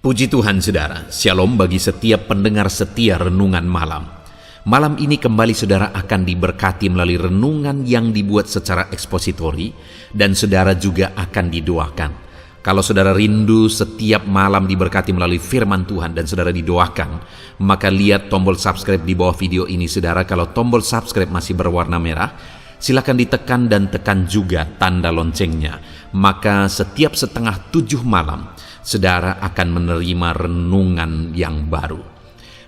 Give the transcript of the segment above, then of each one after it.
Puji Tuhan saudara, shalom bagi setiap pendengar setia renungan malam. Malam ini kembali saudara akan diberkati melalui renungan yang dibuat secara ekspositori dan saudara juga akan didoakan. Kalau saudara rindu setiap malam diberkati melalui firman Tuhan dan saudara didoakan, maka lihat tombol subscribe di bawah video ini saudara. Kalau tombol subscribe masih berwarna merah, silakan ditekan dan tekan juga tanda loncengnya. Maka setiap 6:30 malam, saudara akan menerima renungan yang baru.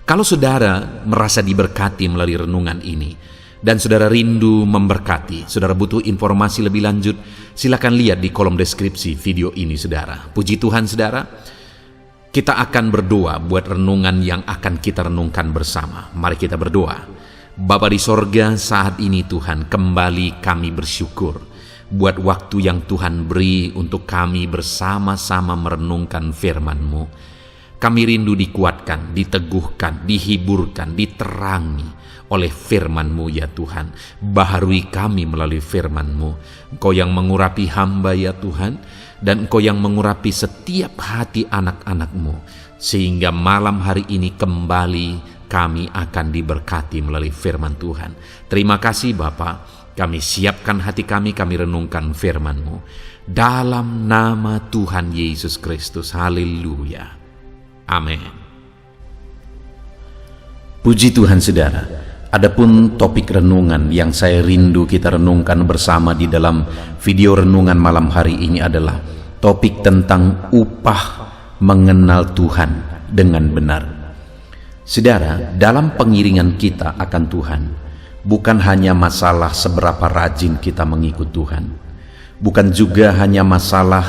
Kalau saudara merasa diberkati melalui renungan ini, dan saudara rindu memberkati, saudara butuh informasi lebih lanjut, silakan lihat di kolom deskripsi video ini saudara. Puji Tuhan saudara, kita akan berdoa buat renungan yang akan kita renungkan bersama. Mari kita berdoa. Bapa di sorga, saat ini Tuhan, kembali kami bersyukur buat waktu yang Tuhan beri untuk kami bersama-sama merenungkan firman-Mu. Kami rindu dikuatkan, diteguhkan, dihiburkan, diterangi oleh firman-Mu ya Tuhan. Baharui kami melalui firman-Mu. Engkau yang mengurapi hamba ya Tuhan, dan Engkau yang mengurapi setiap hati anak-anak-Mu, sehingga malam hari ini kembali kami akan diberkati melalui firman Tuhan. Terima kasih Bapa. Kami siapkan hati kami renungkan firman-Mu. Dalam nama Tuhan Yesus Kristus. Haleluya. Amin. Puji Tuhan saudara. Adapun topik renungan yang saya rindu kita renungkan bersama di dalam video renungan malam hari ini adalah topik tentang upah mengenal Tuhan dengan benar. Saudara, dalam pengiringan kita akan Tuhan, bukan hanya masalah seberapa rajin kita mengikut Tuhan, bukan juga hanya masalah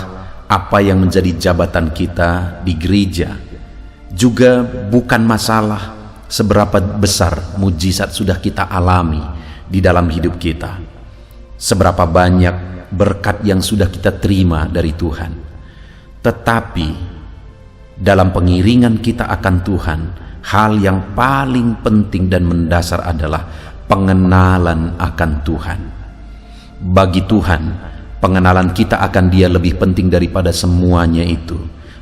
apa yang menjadi jabatan kita di gereja, juga bukan masalah seberapa besar mujizat sudah kita alami di dalam hidup kita, seberapa banyak berkat yang sudah kita terima dari Tuhan. Tetapi dalam pengiringan kita akan Tuhan, hal yang paling penting dan mendasar adalah pengenalan akan Tuhan. Bagi Tuhan, pengenalan kita akan Dia lebih penting daripada semuanya itu.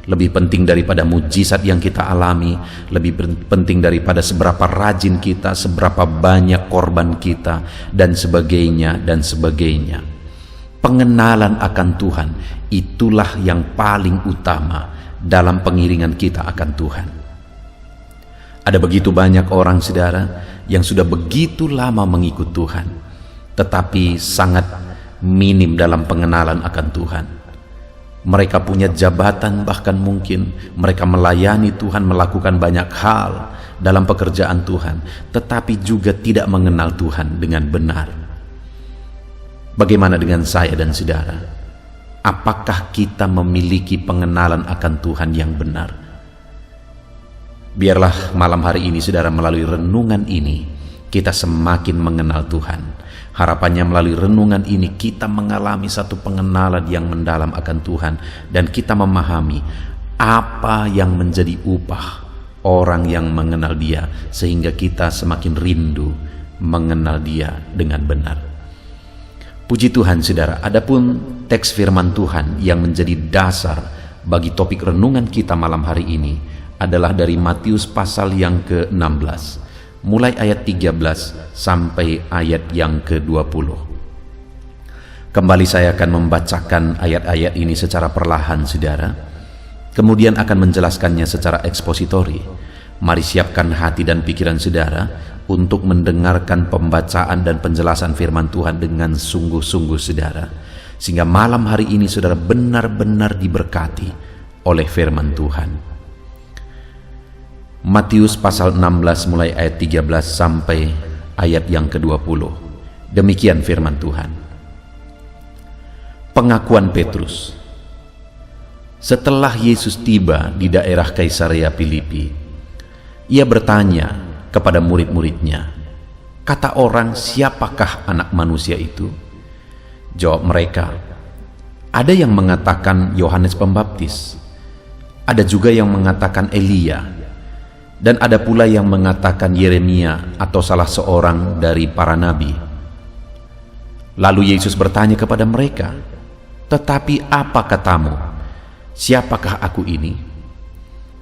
Lebih penting daripada mujizat yang kita alami, lebih penting daripada seberapa rajin kita, seberapa banyak korban kita, dan sebagainya, dan sebagainya. Pengenalan akan Tuhan, itulah yang paling utama dalam pengiringan kita akan Tuhan. Ada begitu banyak orang saudara yang sudah begitu lama mengikut Tuhan, tetapi sangat minim dalam pengenalan akan Tuhan. Mereka punya jabatan, bahkan mungkin mereka melayani Tuhan, melakukan banyak hal dalam pekerjaan Tuhan, tetapi juga tidak mengenal Tuhan dengan benar. Bagaimana dengan saya dan saudara? Apakah kita memiliki pengenalan akan Tuhan yang benar? Biarlah malam hari ini saudara, melalui renungan ini kita semakin mengenal Tuhan. Harapannya melalui renungan ini kita mengalami satu pengenalan yang mendalam akan Tuhan, dan kita memahami apa yang menjadi upah orang yang mengenal Dia, sehingga kita semakin rindu mengenal Dia dengan benar. Puji Tuhan saudara, adapun teks firman Tuhan yang menjadi dasar bagi topik renungan kita malam hari ini adalah dari Matius pasal yang ke-16, mulai ayat 13 sampai ayat yang ke-20. Kembali saya akan membacakan ayat-ayat ini secara perlahan saudara, kemudian akan menjelaskannya secara ekspositori. Mari siapkan hati dan pikiran saudara untuk mendengarkan pembacaan dan penjelasan firman Tuhan dengan sungguh-sungguh saudara, sehingga malam hari ini saudara benar-benar diberkati oleh firman Tuhan. Matius pasal 16 mulai ayat 13 sampai ayat yang ke-20. Demikian firman Tuhan. Pengakuan Petrus. Setelah Yesus tiba di daerah Kaisarea Filipi, Ia bertanya kepada murid-muridnya, "Kata orang, siapakah Anak Manusia itu?" Jawab mereka, "Ada yang mengatakan Yohanes Pembaptis, ada juga yang mengatakan Elia, dan ada pula yang mengatakan Yeremia atau salah seorang dari para nabi." Lalu Yesus bertanya kepada mereka, "Tetapi apa katamu? Siapakah aku ini?"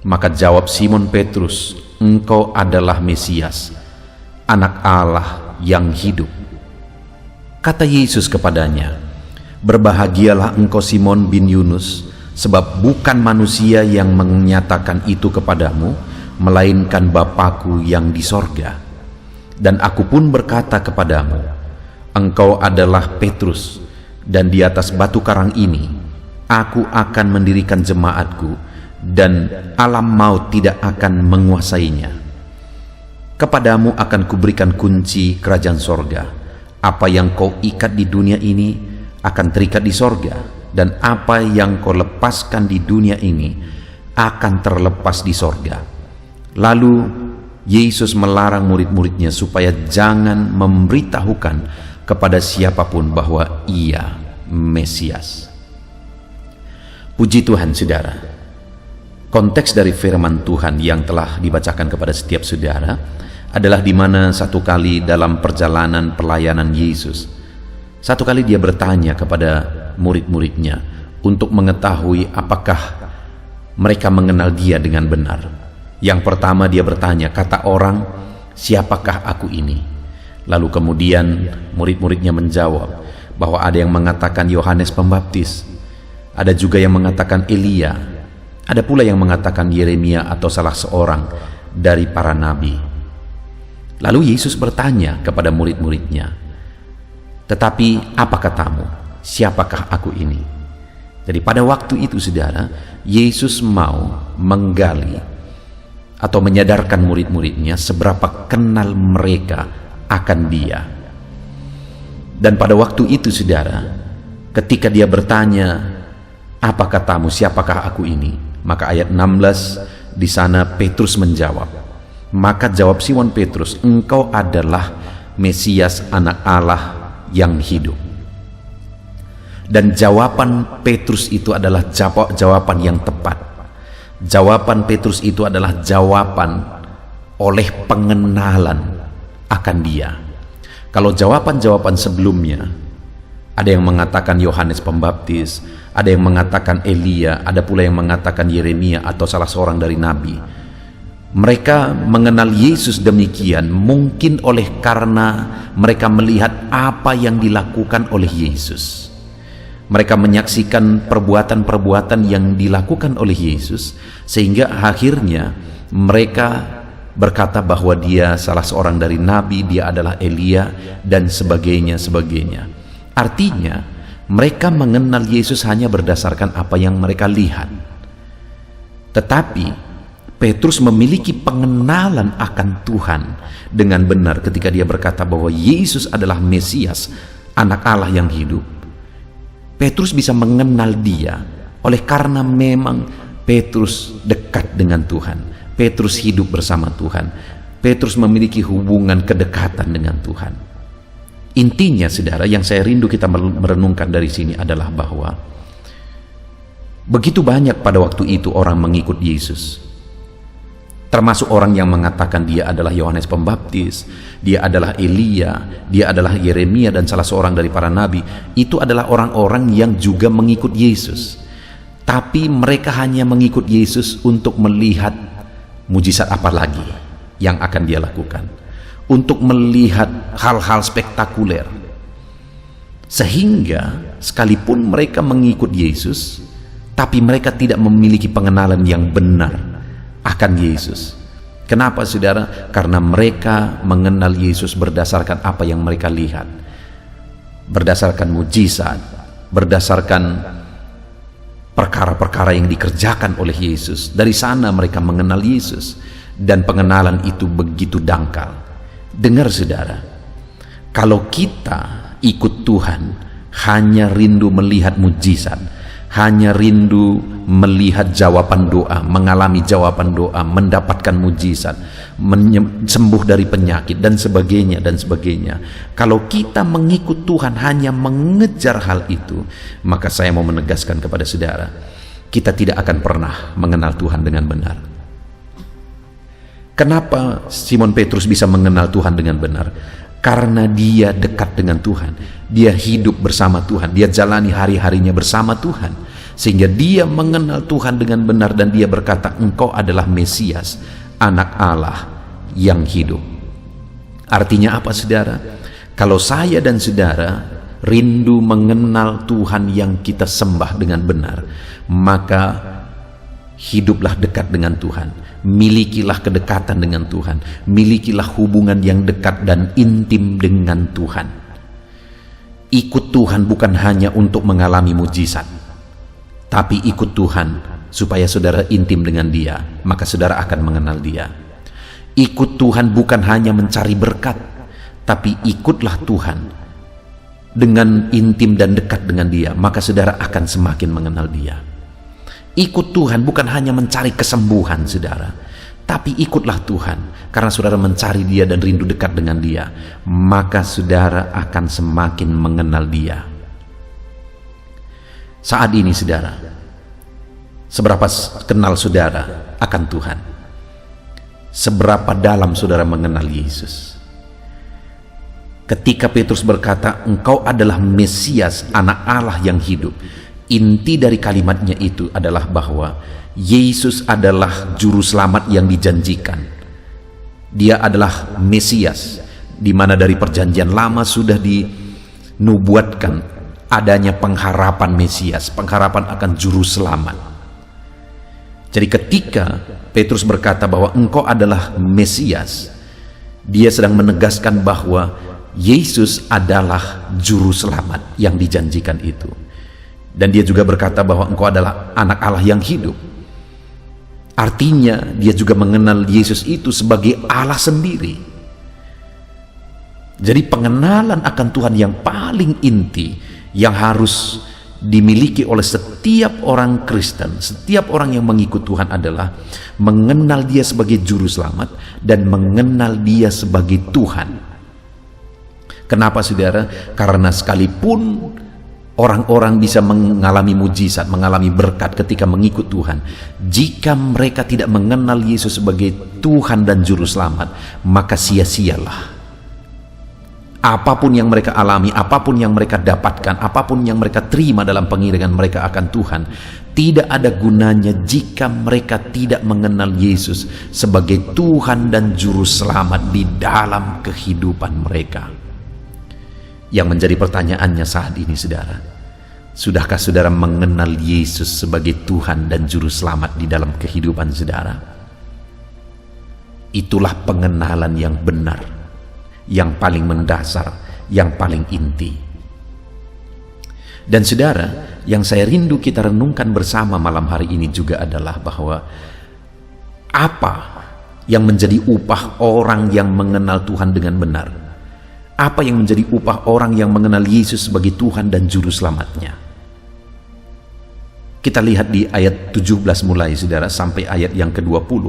Maka jawab Simon Petrus, "Engkau adalah Mesias, Anak Allah yang hidup." Kata Yesus kepadanya, "Berbahagialah engkau Simon bin Yunus, sebab bukan manusia yang menyatakan itu kepadamu, melainkan Bapa-Ku yang di sorga. Dan aku pun berkata kepadamu, engkau adalah Petrus, dan di atas batu karang ini aku akan mendirikan jemaatku, dan alam maut tidak akan menguasainya. Kepadamu akan kuberikan kunci kerajaan sorga. Apa yang kau ikat di dunia ini akan terikat di sorga, dan apa yang kau lepaskan di dunia ini akan terlepas di sorga." Lalu Yesus melarang murid-muridnya supaya jangan memberitahukan kepada siapapun bahwa Ia Mesias. Puji Tuhan, saudara. Konteks dari firman Tuhan yang telah dibacakan kepada setiap saudara adalah di mana satu kali dalam perjalanan pelayanan Yesus, satu kali dia bertanya kepada murid-muridnya untuk mengetahui apakah mereka mengenal dia dengan benar. Yang pertama dia bertanya, "Kata orang, siapakah aku ini?" Lalu kemudian murid-muridnya menjawab bahwa ada yang mengatakan Yohanes Pembaptis, ada juga yang mengatakan Elia, ada pula yang mengatakan Yeremia atau salah seorang dari para nabi. Lalu Yesus bertanya kepada murid-muridnya, "Tetapi apa katamu? Siapakah aku ini?" Jadi pada waktu itu, saudara, Yesus mau menggali atau menyadarkan murid-muridnya seberapa kenal mereka akan Dia. Dan pada waktu itu, saudara, ketika dia bertanya, "Apa katamu, siapakah aku ini?" Maka ayat 16 di sana Petrus menjawab. Maka jawab Simon Petrus, "Engkau adalah Mesias, Anak Allah yang hidup." Dan jawaban Petrus itu adalah jawaban yang tepat. Jawaban Petrus itu adalah jawaban oleh pengenalan akan Dia. Kalau jawaban-jawaban sebelumnya, ada yang mengatakan Yohanes Pembaptis, ada yang mengatakan Elia, ada pula yang mengatakan Yeremia atau salah seorang dari nabi. Mereka mengenal Yesus demikian mungkin oleh karena mereka melihat apa yang dilakukan oleh Yesus. Mereka menyaksikan perbuatan-perbuatan yang dilakukan oleh Yesus, sehingga akhirnya mereka berkata bahwa dia salah seorang dari nabi, dia adalah Elia, dan sebagainya. Artinya, mereka mengenal Yesus hanya berdasarkan apa yang mereka lihat. Tetapi Petrus memiliki pengenalan akan Tuhan dengan benar ketika dia berkata bahwa Yesus adalah Mesias, Anak Allah yang hidup. Petrus bisa mengenal Dia oleh karena memang Petrus dekat dengan Tuhan. Petrus hidup bersama Tuhan. Petrus memiliki hubungan kedekatan dengan Tuhan. Intinya, saudara, yang saya rindu kita merenungkan dari sini adalah bahwa begitu banyak pada waktu itu orang mengikut Yesus. Termasuk orang yang mengatakan dia adalah Yohanes Pembaptis, dia adalah Elia, dia adalah Yeremia dan salah seorang dari para nabi. Itu adalah orang-orang yang juga mengikut Yesus. Tapi mereka hanya mengikut Yesus untuk melihat mujizat apa lagi yang akan dia lakukan, untuk melihat hal-hal spektakuler. Sehingga sekalipun mereka mengikut Yesus, tapi mereka tidak memiliki pengenalan yang benar akan Yesus. Kenapa, saudara? Karena mereka mengenal Yesus berdasarkan apa yang mereka lihat, berdasarkan mujizat, berdasarkan perkara-perkara yang dikerjakan oleh Yesus. Dari sana mereka mengenal Yesus, dan pengenalan itu begitu dangkal. Dengar, saudara, kalau kita ikut Tuhan hanya rindu melihat mujizat, hanya rindu melihat jawaban doa, mengalami jawaban doa, mendapatkan mujizat, sembuh dari penyakit dan sebagainya. Kalau kita mengikut Tuhan hanya mengejar hal itu, maka saya mau menegaskan kepada saudara, kita tidak akan pernah mengenal Tuhan dengan benar. Kenapa Simon Petrus bisa mengenal Tuhan dengan benar? Karena dia dekat dengan Tuhan, dia hidup bersama Tuhan, dia jalani hari-harinya bersama Tuhan. sehingga dia mengenal Tuhan dengan benar dan dia berkata, engkau adalah Mesias, anak Allah yang hidup. Artinya apa, saudara? Kalau saya dan saudara rindu mengenal Tuhan yang kita sembah dengan benar, maka hiduplah dekat dengan Tuhan, milikilah kedekatan dengan Tuhan, milikilah hubungan yang dekat dan intim dengan Tuhan. Ikut Tuhan bukan hanya untuk mengalami mujizat, tapi ikut Tuhan supaya saudara intim dengan Dia, maka saudara akan mengenal Dia. Ikut Tuhan bukan hanya mencari berkat, tapi ikutlah Tuhan dengan intim dan dekat dengan Dia, maka saudara akan semakin mengenal Dia. Ikut Tuhan bukan hanya mencari kesembuhan, saudara, tapi ikutlah Tuhan karena saudara mencari Dia dan rindu dekat dengan Dia, maka saudara akan semakin mengenal Dia. Saat ini, saudara, seberapa kenal saudara akan Tuhan? Seberapa dalam saudara mengenal Yesus? Ketika Petrus berkata, engkau adalah Mesias, anak Allah yang hidup, inti dari kalimatnya itu adalah bahwa Yesus adalah juru selamat yang dijanjikan. Dia adalah Mesias, di mana dari perjanjian lama sudah dinubuatkan adanya pengharapan Mesias, pengharapan akan juru selamat. Jadi ketika Petrus berkata bahwa engkau adalah Mesias, dia sedang menegaskan bahwa Yesus adalah juru selamat yang dijanjikan itu. Dan dia juga berkata bahwa engkau adalah anak Allah yang hidup. Artinya dia juga mengenal Yesus itu sebagai Allah sendiri. Jadi pengenalan akan Tuhan yang paling inti yang harus dimiliki oleh setiap orang Kristen, setiap orang yang mengikut Tuhan adalah mengenal Dia sebagai juru selamat dan mengenal Dia sebagai Tuhan. Kenapa, saudara? Karena sekalipun orang-orang bisa mengalami mujizat, mengalami berkat ketika mengikut Tuhan, jika mereka tidak mengenal Yesus sebagai Tuhan dan juru selamat, maka sia-sialah. Apapun yang mereka alami, apapun yang mereka dapatkan, apapun yang mereka terima dalam pengiringan mereka akan Tuhan, tidak ada gunanya jika mereka tidak mengenal Yesus sebagai Tuhan dan juru selamat di dalam kehidupan mereka. Yang menjadi pertanyaannya saat ini, saudara, sudahkah saudara mengenal Yesus sebagai Tuhan dan juru selamat di dalam kehidupan saudara? Itulah pengenalan yang benar, yang paling mendasar, yang paling inti. Dan saudara, yang saya rindu kita renungkan bersama malam hari ini juga adalah bahwa apa yang menjadi upah orang yang mengenal Tuhan dengan benar? Apa yang menjadi upah orang yang mengenal Yesus sebagai Tuhan dan juru selamatnya? Kita lihat di ayat 17 mulai, saudara, sampai ayat yang ke-20.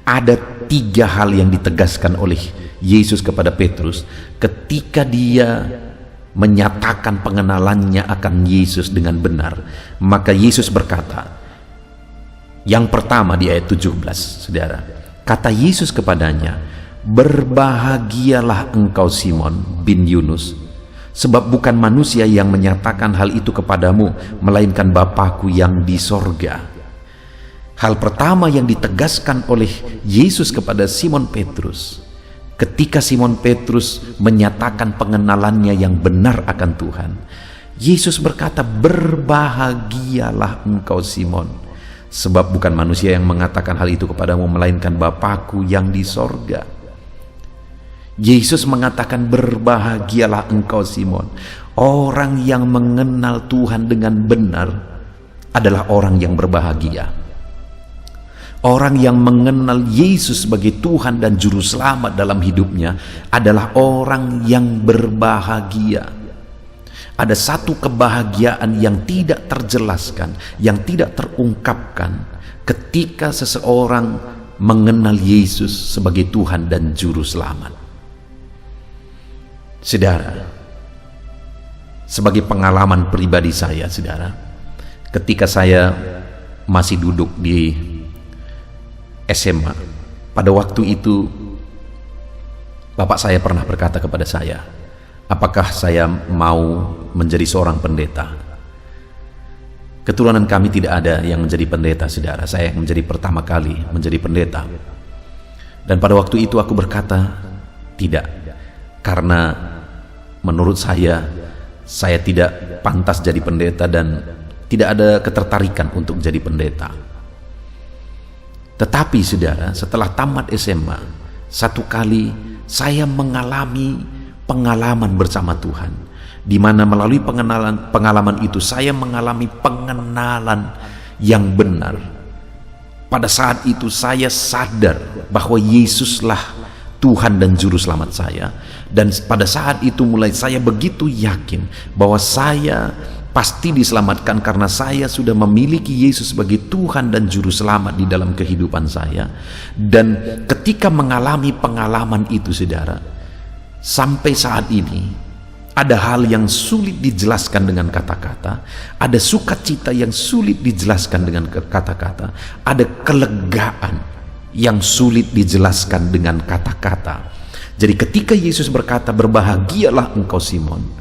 Ada 3 hal yang ditegaskan oleh Yesus kepada Petrus ketika dia menyatakan pengenalannya akan Yesus dengan benar. Maka Yesus berkata, yang pertama di ayat 17, saudara, kata Yesus kepadanya, berbahagialah engkau Simon bin Yunus, sebab bukan manusia yang menyatakan hal itu kepadamu, melainkan Bapa-Ku yang di sorga. Hal pertama yang ditegaskan oleh Yesus kepada Simon Petrus ketika Simon Petrus menyatakan pengenalannya yang benar akan Tuhan, Yesus berkata, berbahagialah engkau Simon, sebab bukan manusia yang mengatakan hal itu kepadamu, melainkan Bapa-Ku yang di sorga. Yesus mengatakan, berbahagialah engkau Simon. Orang yang mengenal Tuhan dengan benar adalah orang yang berbahagia. Orang yang mengenal Yesus sebagai Tuhan dan Juru Selamat dalam hidupnya adalah orang yang berbahagia. Ada satu kebahagiaan yang tidak terjelaskan, yang tidak terungkapkan ketika seseorang mengenal Yesus sebagai Tuhan dan Juru Selamat. Saudara, sebagai pengalaman pribadi saya, saudara, ketika saya masih duduk di SMA, pada waktu itu bapak saya pernah berkata kepada saya, apakah saya mau menjadi seorang pendeta? Keturunan kami tidak ada yang menjadi pendeta, saudara. Saya yang menjadi pertama kali menjadi pendeta. Dan pada waktu itu aku berkata, tidak. Karena menurut saya tidak pantas jadi pendeta dan tidak ada ketertarikan untuk jadi pendeta. Tetapi saudara, setelah tamat SMA, satu kali saya mengalami pengalaman bersama Tuhan, di mana melalui pengalaman itu saya mengalami pengenalan yang benar. Pada saat itu saya sadar bahwa Yesuslah Tuhan dan Juru Selamat saya. Dan pada saat itu mulai saya begitu yakin bahwa saya pasti diselamatkan karena saya sudah memiliki Yesus sebagai Tuhan dan Juru Selamat di dalam kehidupan saya. Dan ketika mengalami pengalaman itu, saudara, sampai saat ini ada hal yang sulit dijelaskan dengan kata-kata, ada sukacita yang sulit dijelaskan dengan kata-kata, ada kelegaan yang sulit dijelaskan dengan kata-kata. Jadi ketika Yesus berkata, berbahagialah engkau Simon,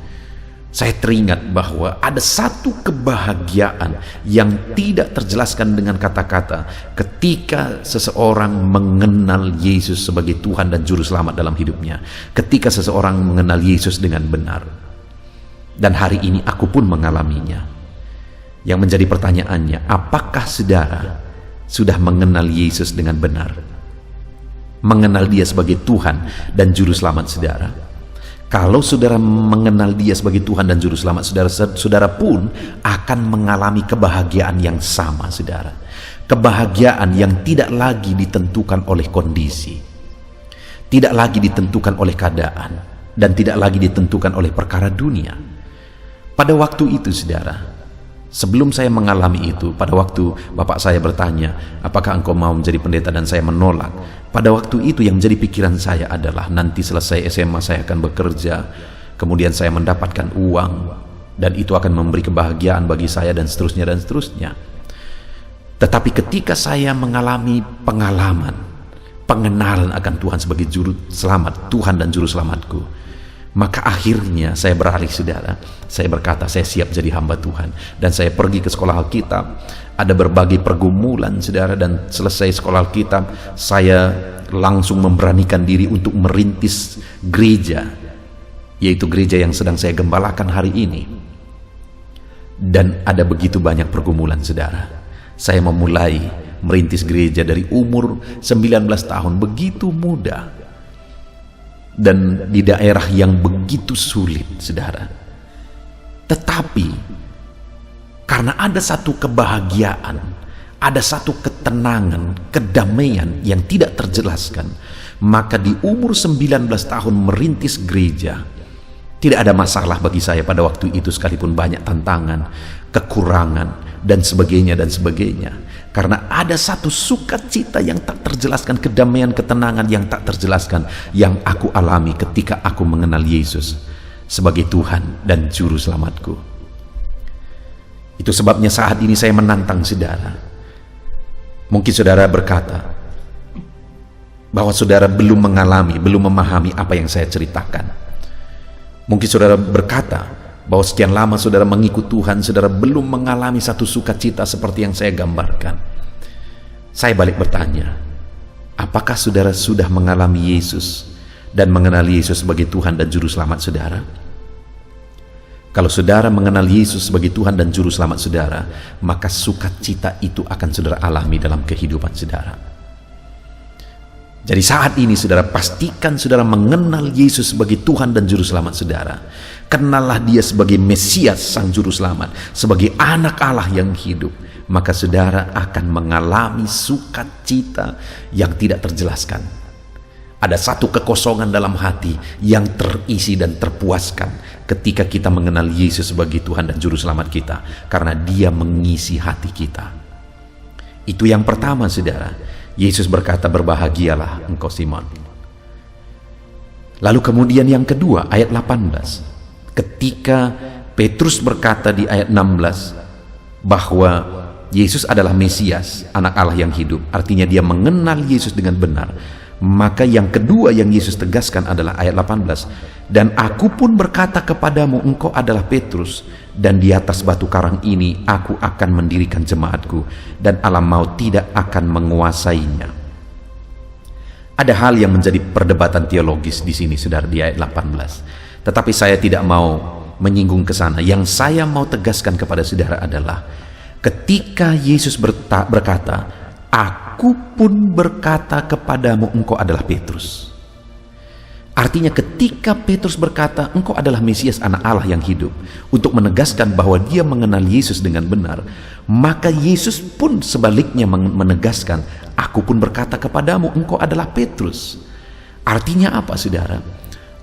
saya teringat bahwa ada satu kebahagiaan yang tidak terjelaskan dengan kata-kata ketika seseorang mengenal Yesus sebagai Tuhan dan Juru Selamat dalam hidupnya, ketika seseorang mengenal Yesus dengan benar. Dan hari ini aku pun mengalaminya. Yang menjadi pertanyaannya, apakah saudara sudah mengenal Yesus dengan benar? Mengenal Dia sebagai Tuhan dan Juru Selamat saudara? Kalau saudara mengenal Dia sebagai Tuhan dan Juru Selamat, saudara pun akan mengalami kebahagiaan yang sama, saudara. Kebahagiaan yang tidak lagi ditentukan oleh kondisi, tidak lagi ditentukan oleh keadaan, dan tidak lagi ditentukan oleh perkara dunia. Pada waktu itu, saudara, sebelum saya mengalami itu, pada waktu bapak saya bertanya, apakah engkau mau menjadi pendeta, dan saya menolak. Pada waktu itu yang menjadi pikiran saya adalah, nanti selesai SMA saya akan bekerja, kemudian saya mendapatkan uang, dan itu akan memberi kebahagiaan bagi saya, dan seterusnya dan seterusnya. Tetapi ketika saya mengalami pengenalan akan Tuhan sebagai Juru Selamat, Tuhan dan Juru Selamatku, maka akhirnya saya beralih, saudara. Saya berkata, saya siap jadi hamba Tuhan, dan saya pergi ke sekolah Alkitab. Ada berbagai pergumulan, saudara, dan selesai sekolah Alkitab, saya langsung memberanikan diri untuk merintis gereja, yaitu gereja yang sedang saya gembalakan hari ini. Dan ada begitu banyak pergumulan, saudara. Saya memulai merintis gereja dari umur 19 tahun, begitu muda, dan di daerah yang begitu sulit, saudara. Tetapi karena ada satu kebahagiaan, ada satu ketenangan, kedamaian yang tidak terjelaskan, maka di umur 19 tahun merintis gereja tidak ada masalah bagi saya pada waktu itu, sekalipun banyak tantangan, kekurangan, dan sebagainya dan sebagainya. Karena ada satu sukacita yang tak terjelaskan, kedamaian, ketenangan yang tak terjelaskan yang aku alami ketika aku mengenal Yesus sebagai Tuhan dan Juru Selamatku. Itu sebabnya saat ini saya menantang saudara. Mungkin saudara berkata bahwa saudara belum mengalami, belum memahami apa yang saya ceritakan. Mungkin saudara berkata bahwa sekian lama saudara mengikut Tuhan, saudara belum mengalami satu sukacita seperti yang saya gambarkan. Saya balik bertanya, apakah saudara sudah mengalami Yesus dan mengenal Yesus sebagai Tuhan dan Juru Selamat saudara? Kalau saudara mengenal Yesus sebagai Tuhan dan Juru Selamat saudara, maka sukacita itu akan saudara alami dalam kehidupan saudara. Jadi saat ini saudara pastikan saudara mengenal Yesus sebagai Tuhan dan Juru Selamat saudara. Kenallah Dia sebagai Mesias, Sang Juru Selamat, sebagai anak Allah yang hidup. Maka saudara akan mengalami sukacita yang tidak terjelaskan. Ada satu kekosongan dalam hati yang terisi dan terpuaskan ketika kita mengenal Yesus sebagai Tuhan dan Juru Selamat kita, karena Dia mengisi hati kita. Itu yang pertama, saudara. Yesus berkata, berbahagialah engkau Simon. Lalu kemudian yang kedua, ayat 18, ketika Petrus berkata di ayat 16 bahwa Yesus adalah Mesias, anak Allah yang hidup, artinya dia mengenal Yesus dengan benar. Maka yang kedua yang Yesus tegaskan adalah ayat 18, dan aku pun berkata kepadamu, engkau adalah Petrus, dan di atas batu karang ini aku akan mendirikan jemaatku, dan alam maut tidak akan menguasainya. Ada hal yang menjadi perdebatan teologis di sini, saudara, di ayat 18. Tetapi saya tidak mau menyinggung ke sana. Yang saya mau tegaskan kepada saudara adalah ketika Yesus berkata, aku pun berkata kepadamu, engkau adalah Petrus. Artinya ketika Petrus berkata, engkau adalah Mesias, anak Allah yang hidup, untuk menegaskan bahwa dia mengenal Yesus dengan benar, maka Yesus pun sebaliknya menegaskan, aku pun berkata kepadamu, engkau adalah Petrus. Artinya apa, saudara?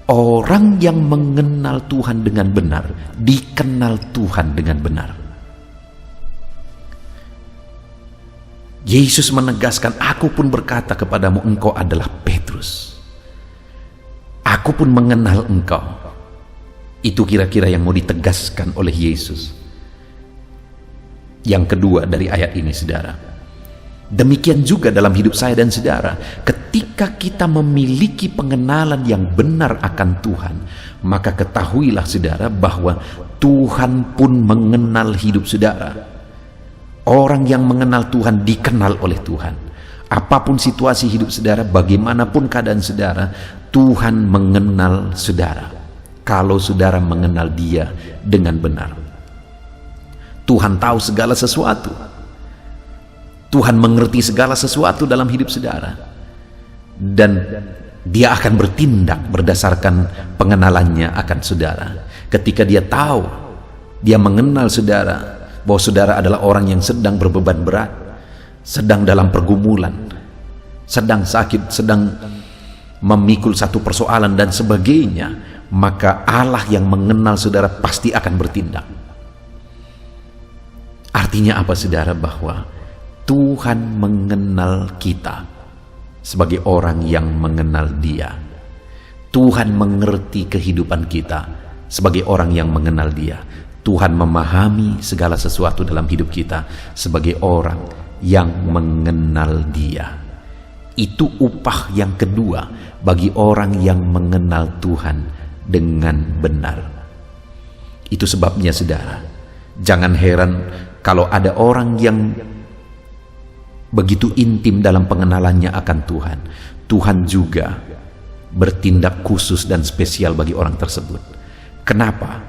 Orang yang mengenal Tuhan dengan benar, dikenal Tuhan dengan benar. Yesus menegaskan, aku pun berkata kepadamu, engkau adalah Petrus. Aku pun mengenal engkau. Itu kira-kira yang mau ditegaskan oleh Yesus. Yang kedua dari ayat ini, saudara. Demikian juga dalam hidup saya dan saudara. Ketika kita memiliki pengenalan yang benar akan Tuhan, maka ketahuilah, saudara, bahwa Tuhan pun mengenal hidup saudara. Orang yang mengenal Tuhan dikenal oleh Tuhan. Apapun situasi hidup saudara, bagaimanapun keadaan saudara, Tuhan mengenal saudara. Kalau saudara mengenal Dia dengan benar, Tuhan tahu segala sesuatu. Tuhan mengerti segala sesuatu dalam hidup saudara, dan Dia akan bertindak berdasarkan pengenalannya akan saudara. Ketika Dia tahu, Dia mengenal saudara, bahwa saudara adalah orang yang sedang berbeban berat, sedang dalam pergumulan, sedang sakit, sedang memikul satu persoalan dan sebagainya, maka Allah yang mengenal saudara pasti akan bertindak. Artinya apa, saudara? Bahwa Tuhan mengenal kita sebagai orang yang mengenal Dia. Tuhan mengerti kehidupan kita sebagai orang yang mengenal Dia. Tuhan memahami segala sesuatu dalam hidup kita sebagai orang yang mengenal Dia. Itu upah yang kedua bagi orang yang mengenal Tuhan dengan benar. Itu sebabnya, saudara, jangan heran kalau ada orang yang begitu intim dalam pengenalannya akan Tuhan. Tuhan juga bertindak khusus dan spesial bagi orang tersebut. Kenapa?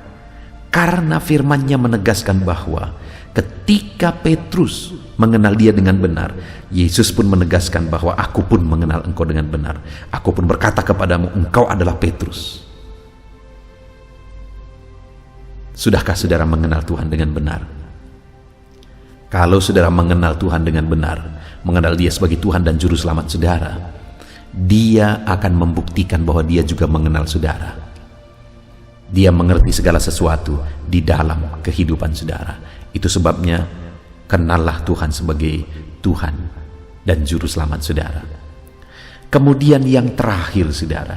Karena firman-Nya menegaskan bahwa ketika Petrus mengenal Dia dengan benar, Yesus pun menegaskan bahwa aku pun mengenal engkau dengan benar. Aku pun berkata kepadamu, engkau adalah Petrus. Sudahkah saudara mengenal Tuhan dengan benar? Kalau saudara mengenal Tuhan dengan benar, mengenal Dia sebagai Tuhan dan Juru Selamat saudara, Dia akan membuktikan bahwa Dia juga mengenal saudara. Dia mengerti segala sesuatu di dalam kehidupan saudara. Itu sebabnya kenallah Tuhan sebagai Tuhan dan Juru Selamat saudara. Kemudian yang terakhir, saudara,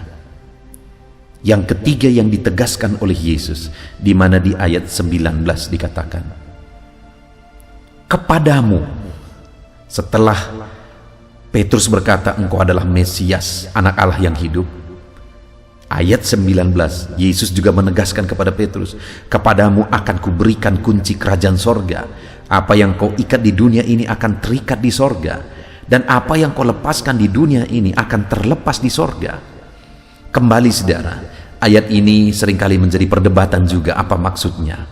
yang ketiga yang ditegaskan oleh Yesus, di mana di ayat 19 dikatakan, kepadamu, setelah Petrus berkata engkau adalah Mesias, anak Allah yang hidup, ayat 19, Yesus juga menegaskan kepada Petrus, kepadamu akan kuberikan kunci kerajaan sorga. Apa yang kau ikat di dunia ini akan terikat di sorga, dan apa yang kau lepaskan di dunia ini akan terlepas di sorga. Kembali, saudara, ayat ini seringkali menjadi perdebatan juga. Apa maksudnya?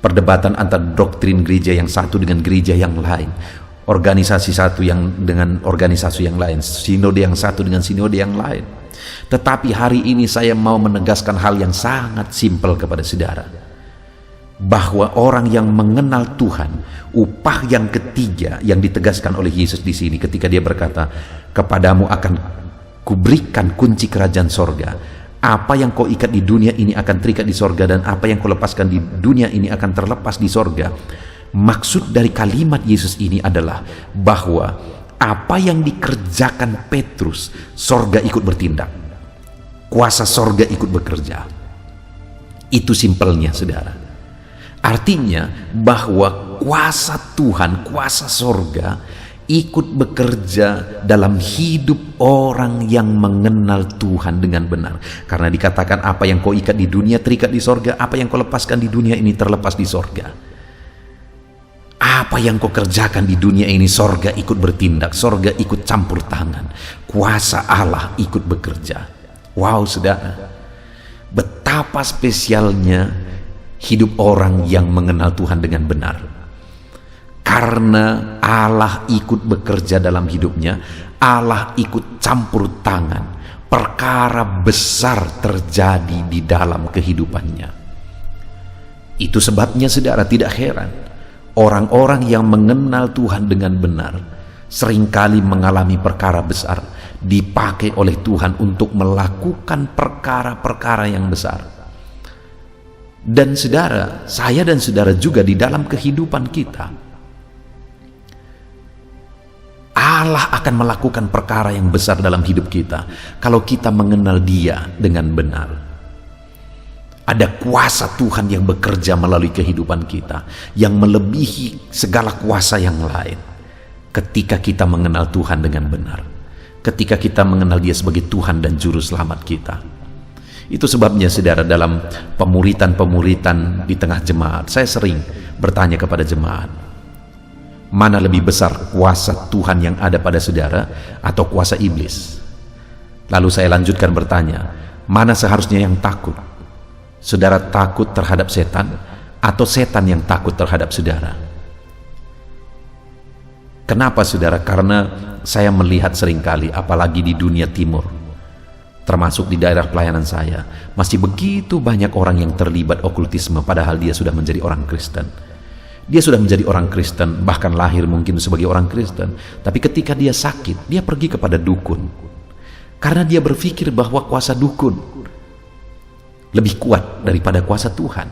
Perdebatan antara doktrin gereja yang satu dengan gereja yang lain, organisasi satu yang dengan organisasi yang lain, sinode yang satu dengan sinode yang lain. Tetapi hari ini saya mau menegaskan hal yang sangat simpel kepada saudara, bahwa orang yang mengenal Tuhan, upah yang ketiga yang ditegaskan oleh Yesus di sini ketika Dia berkata, kepadamu akan kuberikan kunci kerajaan sorga. Apa yang kau ikat di dunia ini akan terikat di sorga, dan apa yang kau lepaskan di dunia ini akan terlepas di sorga. Maksud dari kalimat Yesus ini adalah bahwa apa yang dikerjakan Petrus, sorga ikut bertindak. Kuasa sorga ikut bekerja. Itu simpelnya, saudara. Artinya bahwa kuasa Tuhan, kuasa sorga ikut bekerja dalam hidup orang yang mengenal Tuhan dengan benar. Karena dikatakan apa yang kau ikat di dunia terikat di sorga, apa yang kau lepaskan di dunia ini terlepas di sorga. Apa yang kau kerjakan di dunia ini, sorga ikut bertindak, sorga ikut campur tangan, kuasa Allah ikut bekerja. Wow saudara, betapa spesialnya hidup orang yang mengenal Tuhan dengan benar. Karena Allah ikut bekerja dalam hidupnya, Allah ikut campur tangan, perkara besar terjadi di dalam kehidupannya. Itu sebabnya saudara, tidak heran orang-orang yang mengenal Tuhan dengan benar seringkali mengalami perkara besar, dipakai oleh Tuhan untuk melakukan perkara-perkara yang besar. Dan saudara, saya dan saudara juga di dalam kehidupan kita, Allah akan melakukan perkara yang besar dalam hidup kita kalau kita mengenal Dia dengan benar. Ada kuasa Tuhan yang bekerja melalui kehidupan kita yang melebihi segala kuasa yang lain ketika kita mengenal Tuhan dengan benar, ketika kita mengenal Dia sebagai Tuhan dan Juru Selamat kita. Itu sebabnya saudara, dalam pemuritan di tengah jemaat, saya sering bertanya kepada jemaat, mana lebih besar, kuasa Tuhan yang ada pada saudara atau kuasa iblis? Lalu saya lanjutkan bertanya, mana seharusnya yang takut? Saudara takut terhadap setan atau setan yang takut terhadap saudara? Kenapa saudara? Karena saya melihat seringkali, apalagi di dunia timur, termasuk di daerah pelayanan saya, masih begitu banyak orang yang terlibat okultisme padahal dia sudah menjadi orang Kristen. Dia sudah menjadi orang Kristen, bahkan lahir mungkin sebagai orang Kristen, tapi ketika dia sakit, dia pergi kepada dukun. Karena dia berpikir bahwa kuasa dukun lebih kuat daripada kuasa Tuhan.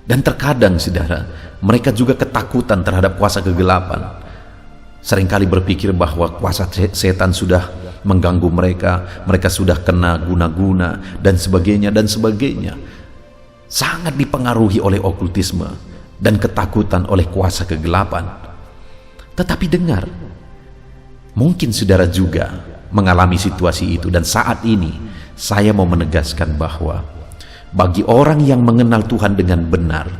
Dan terkadang saudara, mereka juga ketakutan terhadap kuasa kegelapan. Seringkali berpikir bahwa kuasa setan sudah mengganggu mereka, mereka sudah kena guna-guna dan sebagainya dan sebagainya. Sangat dipengaruhi oleh okultisme dan ketakutan oleh kuasa kegelapan. Tetapi dengar, mungkin saudara juga mengalami situasi itu, dan saat ini saya mau menegaskan bahwa bagi orang yang mengenal Tuhan dengan benar,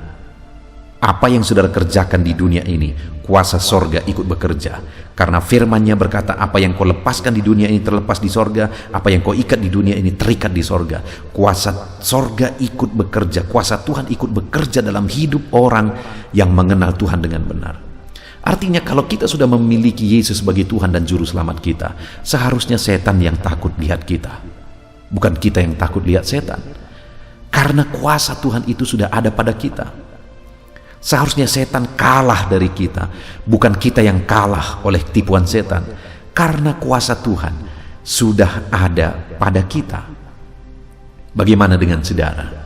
apa yang saudara kerjakan di dunia ini, kuasa sorga ikut bekerja. Karena firman-Nya berkata, apa yang kau lepaskan di dunia ini terlepas di sorga, apa yang kau ikat di dunia ini terikat di sorga. Kuasa sorga ikut bekerja, kuasa Tuhan ikut bekerja dalam hidup orang yang mengenal Tuhan dengan benar. Artinya kalau kita sudah memiliki Yesus sebagai Tuhan dan Juru Selamat kita, seharusnya setan yang takut lihat kita, bukan kita yang takut lihat setan. Karena kuasa Tuhan itu sudah ada pada kita. Seharusnya setan kalah dari kita, bukan kita yang kalah oleh tipuan setan. Karena kuasa Tuhan sudah ada pada kita. Bagaimana dengan saudara?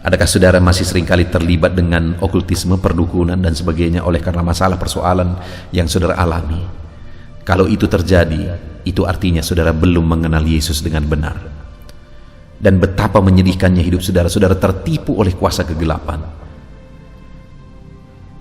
Adakah saudara masih seringkali terlibat dengan okultisme, perdukunan dan sebagainya oleh karena masalah persoalan yang saudara alami? Kalau itu terjadi, itu artinya saudara belum mengenal Yesus dengan benar. Dan betapa menyedihkannya hidup saudara, saudara tertipu oleh kuasa kegelapan.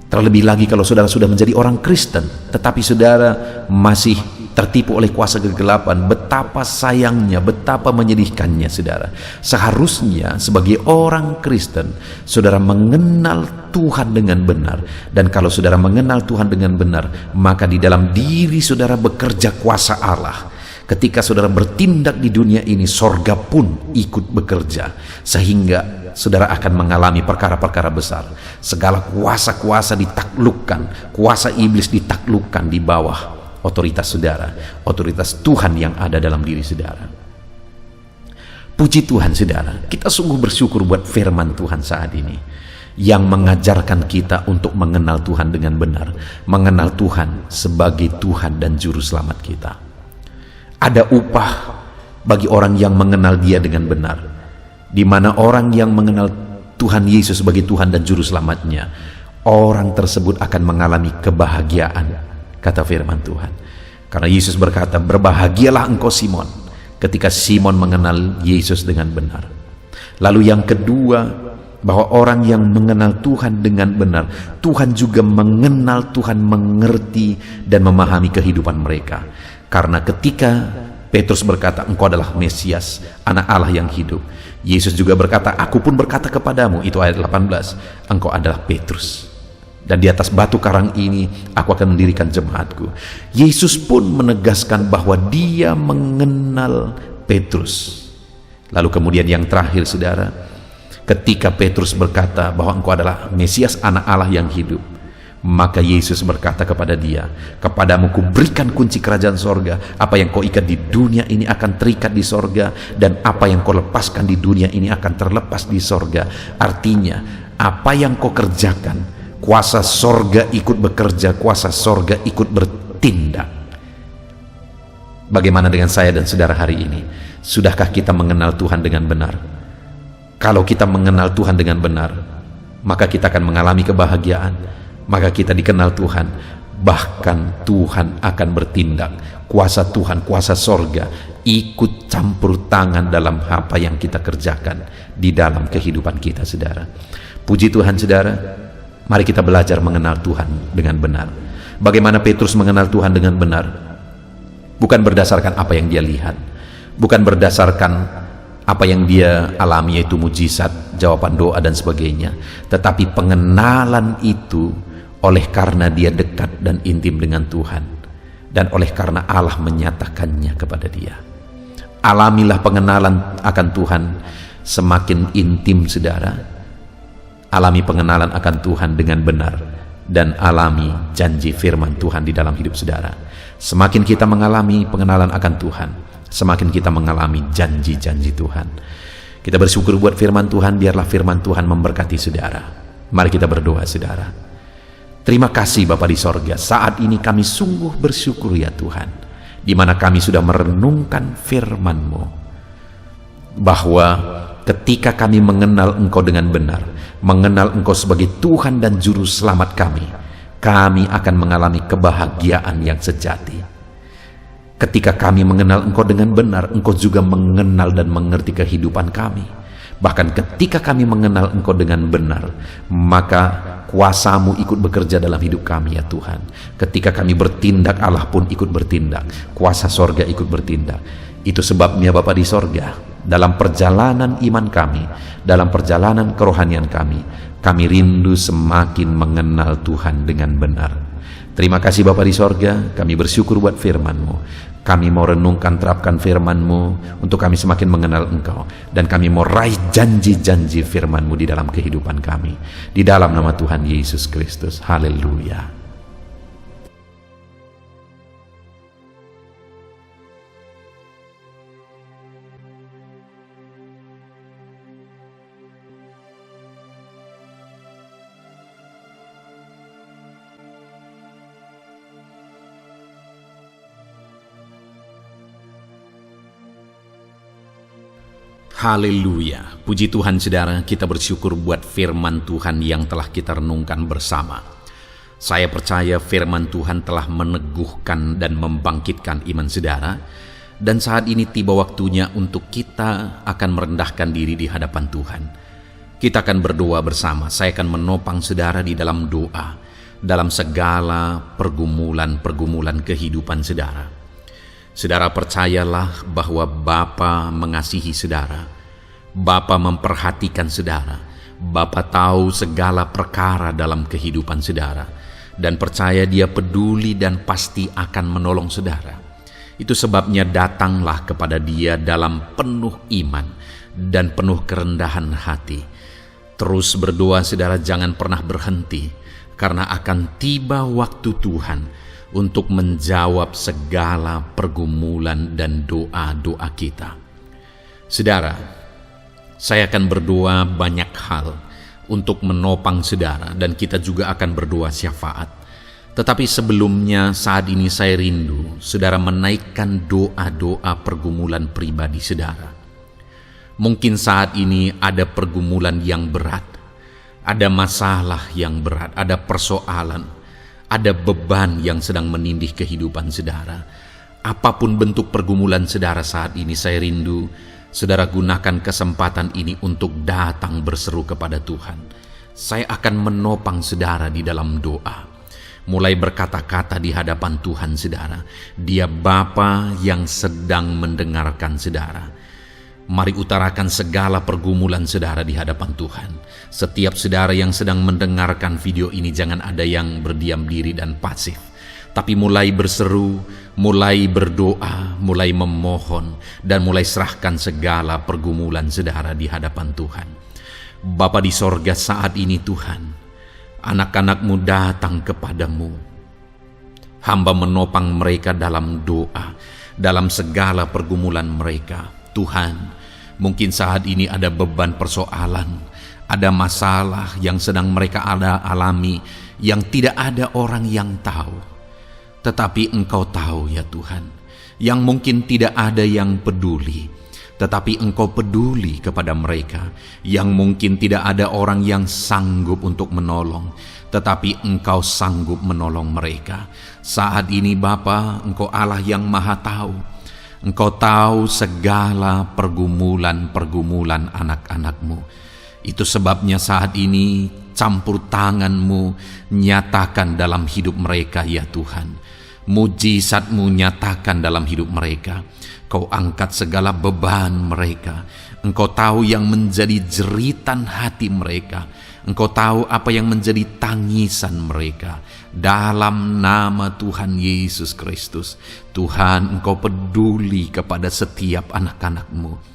Terlebih lagi kalau saudara sudah menjadi orang Kristen, tetapi saudara masih tertipu oleh kuasa kegelapan. Betapa sayangnya, betapa menyedihkannya saudara. Seharusnya sebagai orang Kristen, saudara mengenal Tuhan dengan benar. Dan kalau saudara mengenal Tuhan dengan benar, maka di dalam diri saudara bekerja kuasa Allah. Ketika saudara bertindak di dunia ini, sorga pun ikut bekerja, sehingga saudara akan mengalami perkara-perkara besar. Segala kuasa-kuasa ditaklukkan, kuasa iblis ditaklukkan di bawah otoritas saudara, otoritas Tuhan yang ada dalam diri saudara. Puji Tuhan saudara, kita sungguh bersyukur buat firman Tuhan saat ini yang mengajarkan kita untuk mengenal Tuhan dengan benar, mengenal Tuhan sebagai Tuhan dan Juru Selamat kita. Ada upah bagi orang yang mengenal Dia dengan benar, di mana orang yang mengenal Tuhan Yesus sebagai Tuhan dan Juru Selamatnya, orang tersebut akan mengalami kebahagiaan, kata firman Tuhan. Karena Yesus berkata, berbahagialah engkau Simon, ketika Simon mengenal Yesus dengan benar. Lalu yang kedua, bahwa orang yang mengenal Tuhan dengan benar, Tuhan juga mengenal, Tuhan mengerti dan memahami kehidupan mereka. Karena ketika Petrus berkata, engkau adalah Mesias, anak Allah yang hidup, Yesus juga berkata, aku pun berkata kepadamu, itu ayat 18, engkau adalah Petrus, dan di atas batu karang ini aku akan mendirikan jemaatku. Yesus pun menegaskan bahwa dia mengenal Petrus. Lalu kemudian yang terakhir saudara, ketika Petrus berkata bahwa engkau adalah Mesias, anak Allah yang hidup, maka Yesus berkata kepada dia, kepadamu kuberikan kunci kerajaan sorga, apa yang kau ikat di dunia ini akan terikat di sorga, dan apa yang kau lepaskan di dunia ini akan terlepas di sorga. Artinya, apa yang kau kerjakan, kuasa sorga ikut bekerja, kuasa sorga ikut bertindak. Bagaimana dengan saya dan saudara hari ini? Sudahkah kita mengenal Tuhan dengan benar? Kalau kita mengenal Tuhan dengan benar, maka kita akan mengalami kebahagiaan, maka kita dikenal Tuhan, bahkan Tuhan akan bertindak. Kuasa Tuhan, kuasa sorga ikut campur tangan dalam apa yang kita kerjakan di dalam kehidupan kita saudara. Puji Tuhan saudara, mari kita belajar mengenal Tuhan dengan benar. Bagaimana Petrus mengenal Tuhan dengan benar? Bukan berdasarkan apa yang dia lihat, bukan berdasarkan apa yang dia alami, yaitu mujizat, jawaban doa dan sebagainya, tetapi pengenalan itu oleh karena dia dekat dan intim dengan Tuhan, dan oleh karena Allah menyatakannya kepada dia. Alamilah pengenalan akan Tuhan semakin intim saudara. Alami pengenalan akan Tuhan dengan benar, dan alami janji firman Tuhan di dalam hidup saudara. Semakin kita mengalami pengenalan akan Tuhan, semakin kita mengalami janji-janji Tuhan. Kita bersyukur buat firman Tuhan, biarlah firman Tuhan memberkati saudara. Mari kita berdoa saudara. Terima kasih Bapa di sorga, saat ini kami sungguh bersyukur ya Tuhan, di mana kami sudah merenungkan firman-Mu, bahwa ketika kami mengenal Engkau dengan benar, mengenal Engkau sebagai Tuhan dan Juru Selamat kami akan mengalami kebahagiaan yang sejati. Ketika kami mengenal Engkau dengan benar, Engkau juga mengenal dan mengerti kehidupan kami. Bahkan ketika kami mengenal Engkau dengan benar, maka kuasa-Mu ikut bekerja dalam hidup kami ya Tuhan. Ketika kami bertindak, Allah pun ikut bertindak, kuasa sorga ikut bertindak. Itu sebabnya Bapa di sorga, dalam perjalanan iman kami, dalam perjalanan kerohanian kami rindu semakin mengenal Tuhan dengan benar. Terima kasih Bapa di sorga, kami bersyukur buat firman-Mu. Kami mau renungkan, terapkan firman-Mu untuk kami semakin mengenal Engkau, dan kami mau raih janji-janji firman-Mu di dalam kehidupan kami, di dalam nama Tuhan Yesus Kristus. Haleluya. Haleluya, puji Tuhan saudara, kita bersyukur buat firman Tuhan yang telah kita renungkan bersama. Saya percaya firman Tuhan telah meneguhkan dan membangkitkan iman saudara, dan saat ini tiba waktunya untuk kita akan merendahkan diri di hadapan Tuhan. Kita akan berdoa bersama. Saya akan menopang saudara di dalam doa, dalam segala pergumulan kehidupan saudara. Saudara percayalah bahwa Bapa mengasihi saudara. Bapa memperhatikan saudara. Bapa tahu segala perkara dalam kehidupan saudara. Dan percaya Dia peduli dan pasti akan menolong saudara. Itu sebabnya datanglah kepada Dia dalam penuh iman dan penuh kerendahan hati. Terus berdoa saudara, jangan pernah berhenti. Karena akan tiba waktu Tuhan untuk menjawab segala pergumulan dan doa-doa kita. Saudara, saya akan berdoa banyak hal untuk menopang saudara, dan kita juga akan berdoa syafaat. Tetapi sebelumnya saat ini saya rindu saudara menaikkan doa-doa pergumulan pribadi saudara. Mungkin saat ini ada pergumulan yang berat, ada masalah yang berat, ada persoalan, ada beban yang sedang menindih kehidupan saudara. Apapun bentuk pergumulan saudara saat ini, saya rindu Saudara, gunakan kesempatan ini untuk datang berseru kepada Tuhan. Saya akan menopang saudara di dalam doa. Mulai berkata-kata di hadapan Tuhan saudara. Dia Bapa yang sedang mendengarkan saudara. Mari utarakan segala pergumulan saudara di hadapan Tuhan. Setiap saudara yang sedang mendengarkan video ini, jangan ada yang berdiam diri dan pasif, tapi mulai berseru, mulai berdoa, mulai memohon, dan mulai serahkan segala pergumulan saudara di hadapan Tuhan. Bapa di sorga, saat ini Tuhan, anak-anak-Mu datang kepadamu. Hamba menopang mereka dalam doa, dalam segala pergumulan mereka. Tuhan, mungkin saat ini ada beban persoalan, ada masalah yang sedang mereka alami, yang tidak ada orang yang tahu. Tetapi Engkau tahu ya Tuhan, yang mungkin tidak ada yang peduli, tetapi Engkau peduli kepada mereka. Yang mungkin tidak ada orang yang sanggup untuk menolong, tetapi Engkau sanggup menolong mereka. Saat ini Bapa, Engkau Allah yang Maha Tahu. Engkau tahu segala pergumulan-pergumulan anak-anak-Mu. Itu sebabnya saat ini campur tangan-Mu nyatakan dalam hidup mereka ya Tuhan. Mujizat-Mu nyatakan dalam hidup mereka. Kau angkat segala beban mereka. Engkau tahu yang menjadi jeritan hati mereka. Engkau tahu apa yang menjadi tangisan mereka. Dalam nama Tuhan Yesus Kristus, Tuhan, Engkau peduli kepada setiap anak-anak-Mu.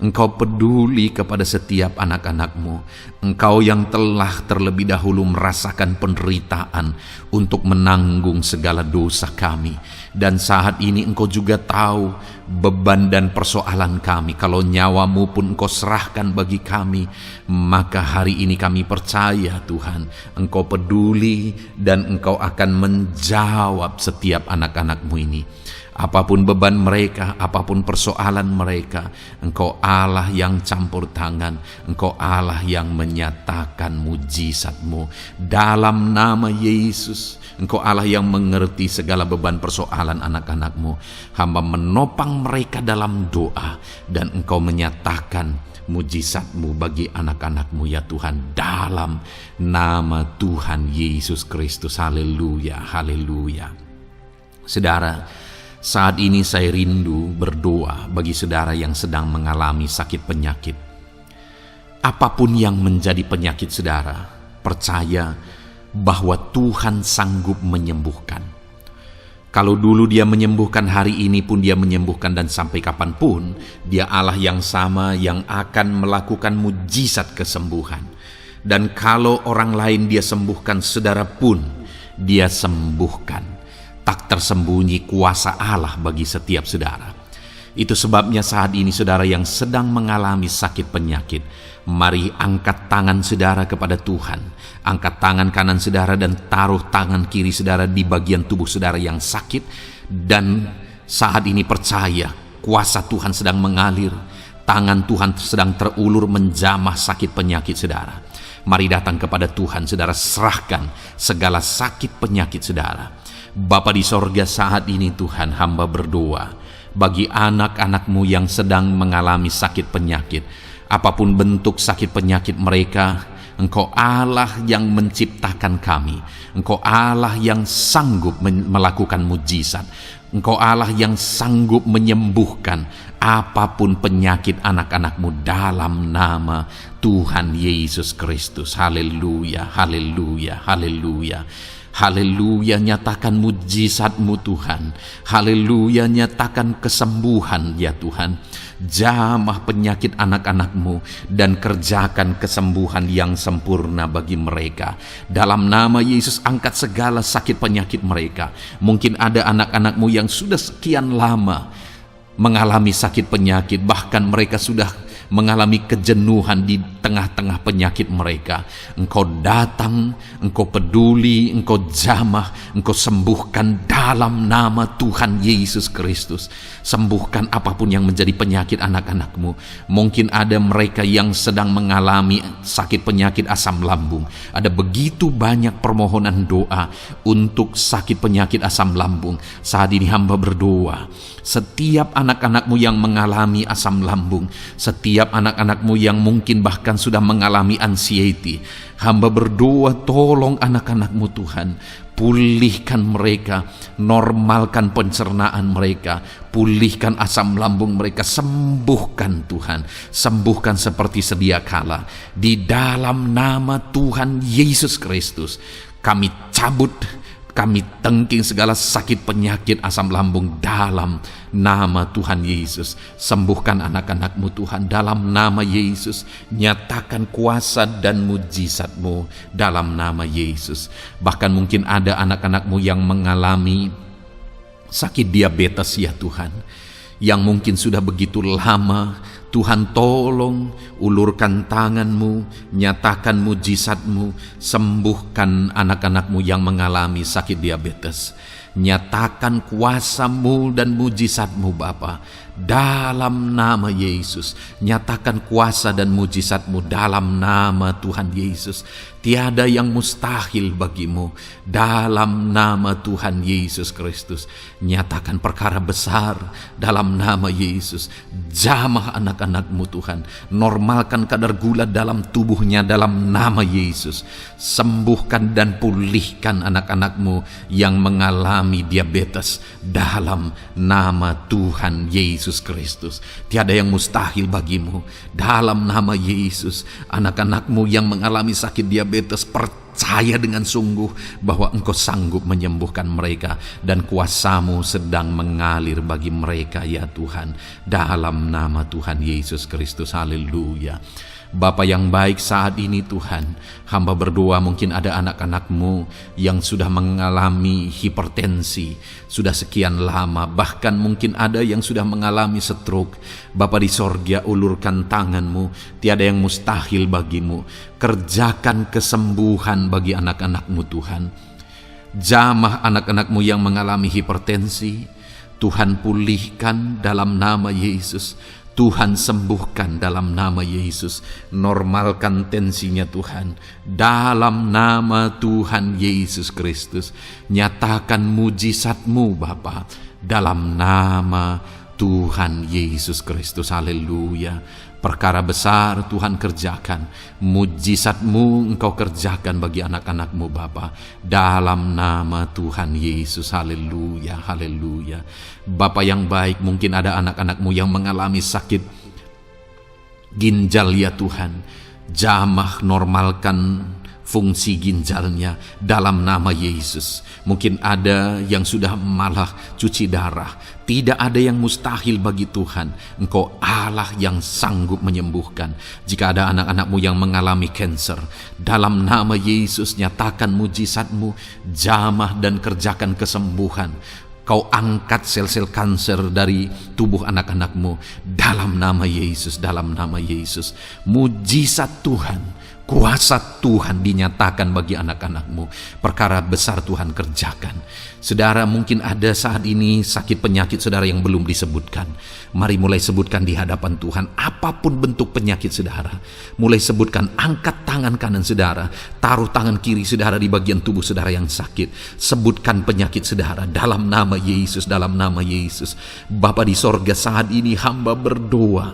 Engkau peduli kepada setiap anak-anak-Mu. Engkau yang telah terlebih dahulu merasakan penderitaan untuk menanggung segala dosa kami. Dan saat ini Engkau juga tahu beban dan persoalan kami. Kalau nyawa-Mu pun Engkau serahkan bagi kami, maka hari ini kami percaya Tuhan, Engkau peduli dan Engkau akan menjawab setiap anak-anak-Mu ini. Apapun beban mereka, apapun persoalan mereka, Engkau Allah yang campur tangan, Engkau Allah yang menyatakan mujizat-Mu. Dalam nama Yesus, Engkau Allah yang mengerti segala beban persoalan anak-anak-Mu. Hamba menopang mereka dalam doa, dan Engkau menyatakan mujizat-Mu bagi anak-anak-Mu ya Tuhan. Dalam nama Tuhan Yesus Kristus. Haleluya, haleluya. Saudara, saat ini saya rindu berdoa bagi saudara yang sedang mengalami sakit penyakit. Apapun yang menjadi penyakit saudara, percaya bahwa Tuhan sanggup menyembuhkan. Kalau dulu Dia menyembuhkan, hari ini pun Dia menyembuhkan, dan sampai kapanpun Dia Allah yang sama yang akan melakukan mujizat kesembuhan. Dan kalau orang lain Dia sembuhkan, saudara pun Dia sembuhkan. Tak tersembunyi kuasa Allah bagi setiap saudara. Itu sebabnya saat ini saudara yang sedang mengalami sakit penyakit, mari angkat tangan saudara kepada Tuhan. Angkat tangan kanan saudara dan taruh tangan kiri saudara di bagian tubuh saudara yang sakit. Dan saat ini percaya kuasa Tuhan sedang mengalir. Tangan Tuhan sedang terulur menjamah sakit penyakit saudara. Mari datang kepada Tuhan saudara, serahkan segala sakit penyakit saudara. Bapa di sorga, saat ini Tuhan, hamba berdoa bagi anak-anak-Mu yang sedang mengalami sakit penyakit. Apapun bentuk sakit penyakit mereka, Engkau Allah yang menciptakan kami. Engkau Allah yang sanggup melakukan mujizat. Engkau Allah yang sanggup menyembuhkan apapun penyakit anak-anak-Mu dalam nama Tuhan Yesus Kristus. Haleluya, haleluya, haleluya. Haleluya, nyatakan mujizat-Mu Tuhan. Haleluya, nyatakan kesembuhan ya Tuhan. Jamah penyakit anak-anak-Mu dan kerjakan kesembuhan yang sempurna bagi mereka. Dalam nama Yesus, angkat segala sakit penyakit mereka. Mungkin ada anak-anak-Mu yang sudah sekian lama mengalami sakit penyakit, bahkan mereka sudah mengalami kejenuhan di tengah-tengah penyakit mereka. Engkau datang, Engkau peduli, Engkau jamah, Engkau sembuhkan dalam nama Tuhan Yesus Kristus. Sembuhkan apapun yang menjadi penyakit anak-anakmu. Mungkin ada mereka yang sedang mengalami sakit penyakit asam lambung. Ada begitu banyak permohonan doa untuk sakit penyakit asam lambung. Saat ini hamba berdoa, setiap anak-anakmu yang mengalami asam lambung, setiap anak-anakmu yang mungkin bahkan sudah mengalami anxiety, hamba berdoa, tolong anak-anakmu Tuhan, pulihkan mereka, normalkan pencernaan mereka, pulihkan asam lambung mereka, sembuhkan Tuhan, sembuhkan seperti sedia kala. Di dalam nama Tuhan Yesus Kristus, kami cabut, kami tengking segala sakit penyakit asam lambung dalam nama Tuhan Yesus. Sembuhkan anak-anakmu Tuhan dalam nama Yesus. Nyatakan kuasa dan mujizat-Mu dalam nama Yesus. Bahkan mungkin ada anak-anakmu yang mengalami sakit diabetes ya Tuhan, yang mungkin sudah begitu lama. Tuhan tolong, ulurkan tangan-Mu, nyatakan mujizat-Mu, sembuhkan anak-anak-Mu yang mengalami sakit diabetes. Nyatakan kuasa-Mu dan mujizat-Mu Bapa dalam nama Yesus. Nyatakan kuasa dan mujizat-Mu dalam nama Tuhan Yesus. Tiada yang mustahil bagimu dalam nama Tuhan Yesus Kristus. Nyatakan perkara besar dalam nama Yesus. Jamah anak-anak-Mu Tuhan. Normalkan kadar gula dalam tubuhnya dalam nama Yesus. Sembuhkan dan pulihkan anak-anak-Mu yang mengalami diabetes dalam nama Tuhan Yesus Kristus. Tiada yang mustahil bagimu dalam nama Yesus. Anak-anak-Mu yang mengalami sakit diabetes, percaya dengan sungguh bahwa Engkau sanggup menyembuhkan mereka dan kuasa-Mu sedang mengalir bagi mereka ya Tuhan, dalam nama Tuhan Yesus Kristus. Haleluya. Bapa yang baik, saat ini Tuhan, hamba berdoa mungkin ada anak-anak-Mu yang sudah mengalami hipertensi sudah sekian lama, bahkan mungkin ada yang sudah mengalami stroke. Bapa di sorga, ulurkan tangan-Mu, tiada yang mustahil bagimu. Kerjakan kesembuhan bagi anak-anak-Mu Tuhan. Jamah anak-anak-Mu yang mengalami hipertensi, Tuhan pulihkan dalam nama Yesus. Tuhan sembuhkan dalam nama Yesus. Normalkan tensinya Tuhan dalam nama Tuhan Yesus Kristus. Nyatakan mujizat-Mu Bapa dalam nama Tuhan Yesus Kristus. Haleluya. Perkara besar Tuhan kerjakan, mujizat-Mu Engkau kerjakan bagi anak-anak-Mu Bapa dalam nama Tuhan Yesus. Haleluya, haleluya. Bapa yang baik, mungkin ada anak-anak-Mu yang mengalami sakit ginjal ya Tuhan. Jamah, normalkan fungsi ginjalnya dalam nama Yesus. Mungkin ada yang sudah malah cuci darah. Tidak ada yang mustahil bagi Tuhan. Engkau Allah yang sanggup menyembuhkan. Jika ada anak-anak-Mu yang mengalami kanker, dalam nama Yesus nyatakan mujizat-Mu, jamah dan kerjakan kesembuhan. Kau angkat sel-sel kanker dari tubuh anak-anak-Mu dalam nama Yesus, dalam nama Yesus. Mujizat Tuhan, kuasa Tuhan dinyatakan bagi anak-anak-Mu. Perkara besar Tuhan kerjakan. Saudara, mungkin ada saat ini sakit penyakit saudara yang belum disebutkan. Mari mulai sebutkan di hadapan Tuhan. Apapun bentuk penyakit saudara, mulai sebutkan. Angkat tangan kanan saudara, taruh tangan kiri saudara di bagian tubuh saudara yang sakit. Sebutkan penyakit saudara dalam nama Yesus, dalam nama Yesus. Bapa di sorga, saat ini hamba berdoa,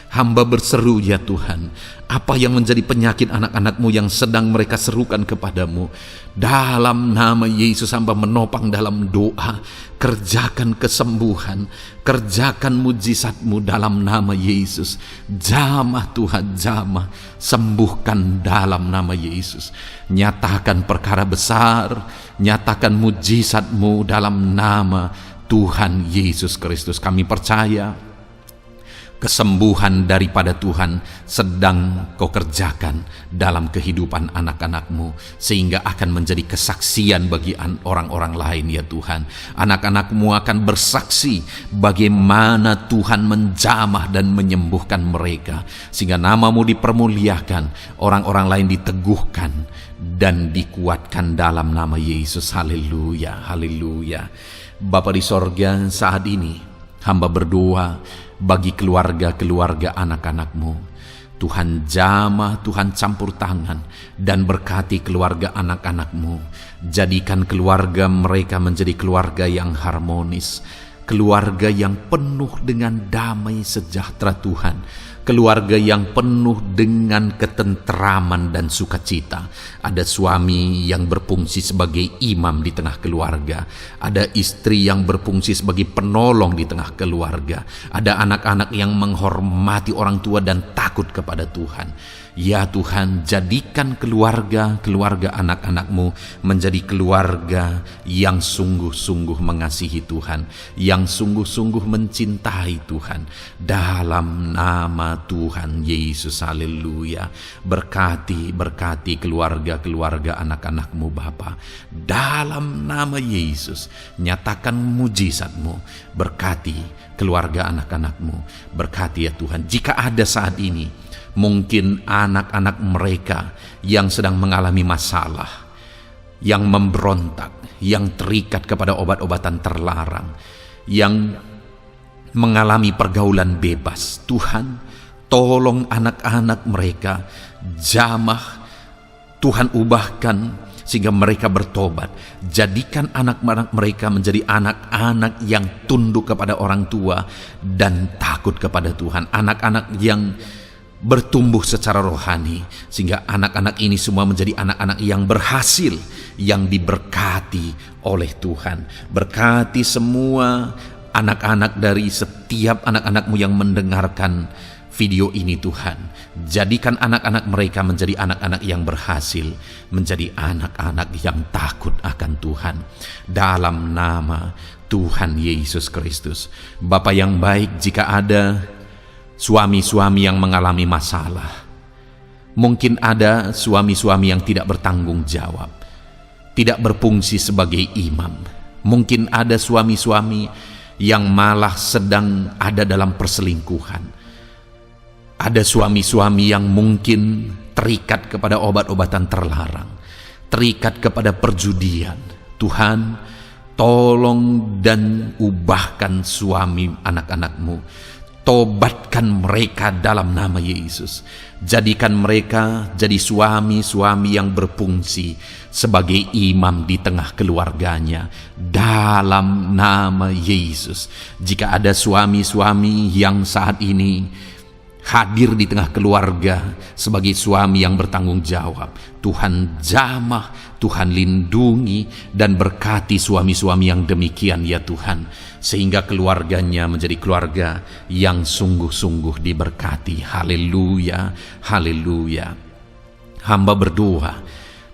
hamba berseru ya Tuhan, apa yang menjadi penyakit anak-anak-Mu yang sedang mereka serukan kepadamu, dalam nama Yesus hamba menopang dalam doa. Kerjakan kesembuhan, kerjakan mujizat-Mu dalam nama Yesus. Jamah Tuhan, jamah, sembuhkan dalam nama Yesus. Nyatakan perkara besar, nyatakan mujizat-Mu dalam nama Tuhan Yesus Kristus. Kami percaya Kesembuhan daripada Tuhan sedang Kau kerjakan dalam kehidupan anak-anak-Mu, sehingga akan menjadi kesaksian bagi orang-orang lain ya Tuhan. Anak-anak-Mu akan bersaksi bagaimana Tuhan menjamah dan menyembuhkan mereka, sehingga nama-Mu dipermuliakan, orang-orang lain diteguhkan dan dikuatkan dalam nama Yesus. Haleluya, haleluya. Bapa di sorga, saat ini hamba berdoa bagi keluarga-keluarga anak-anak-Mu. Tuhan jamah, Tuhan campur tangan dan berkati keluarga anak-anak-Mu. Jadikan keluarga mereka menjadi keluarga yang harmonis, keluarga yang penuh dengan damai sejahtera Tuhan, keluarga yang penuh dengan ketenteraman dan sukacita. Ada suami yang berfungsi sebagai imam di tengah keluarga, ada istri yang berfungsi sebagai penolong di tengah keluarga, ada anak-anak yang menghormati orang tua dan takut kepada Tuhan. Ya Tuhan, jadikan keluarga anak-anak-Mu menjadi keluarga yang sungguh-sungguh mengasihi Tuhan, yang sungguh-sungguh mencintai Tuhan. Dalam nama Tuhan Yesus, haleluya. Berkati keluarga anak-anak-Mu Bapa. Dalam nama Yesus, nyatakan mujizat-Mu. Berkati keluarga anak-anak-Mu. Berkati ya Tuhan. Jika ada saat ini mungkin anak-anak mereka yang sedang mengalami masalah, yang memberontak, yang terikat kepada obat-obatan terlarang, yang mengalami pergaulan bebas, Tuhan, tolong anak-anak mereka, jamah, Tuhan ubahkan sehingga mereka bertobat. Jadikan anak-anak mereka menjadi anak-anak yang tunduk kepada orang tua dan takut kepada Tuhan. Anak-anak yang bertumbuh secara rohani, sehingga anak-anak ini semua menjadi anak-anak yang berhasil, yang diberkati oleh Tuhan. Berkati semua anak-anak dari setiap anak-anak-Mu yang mendengarkan video ini Tuhan. Jadikan anak-anak mereka menjadi anak-anak yang berhasil, menjadi anak-anak yang takut akan Tuhan. Dalam nama Tuhan Yesus Kristus. Bapa yang baik, jika ada suami-suami yang mengalami masalah, mungkin ada suami-suami yang tidak bertanggung jawab, tidak berfungsi sebagai imam, mungkin ada suami-suami yang malah sedang ada dalam perselingkuhan, ada suami-suami yang mungkin terikat kepada obat-obatan terlarang, terikat kepada perjudian. Tuhan, tolong dan ubahkan suami anak-anak-Mu. Tobatkan mereka dalam nama Yesus. Jadikan mereka jadi suami-suami yang berfungsi sebagai imam di tengah keluarganya. Dalam nama Yesus. Jika ada suami-suami yang saat ini hadir di tengah keluarga sebagai suami yang bertanggung jawab, Tuhan jamah, Tuhan lindungi dan berkati suami-suami yang demikian ya Tuhan, sehingga keluarganya menjadi keluarga yang sungguh-sungguh diberkati. Haleluya, haleluya. Hamba berdoa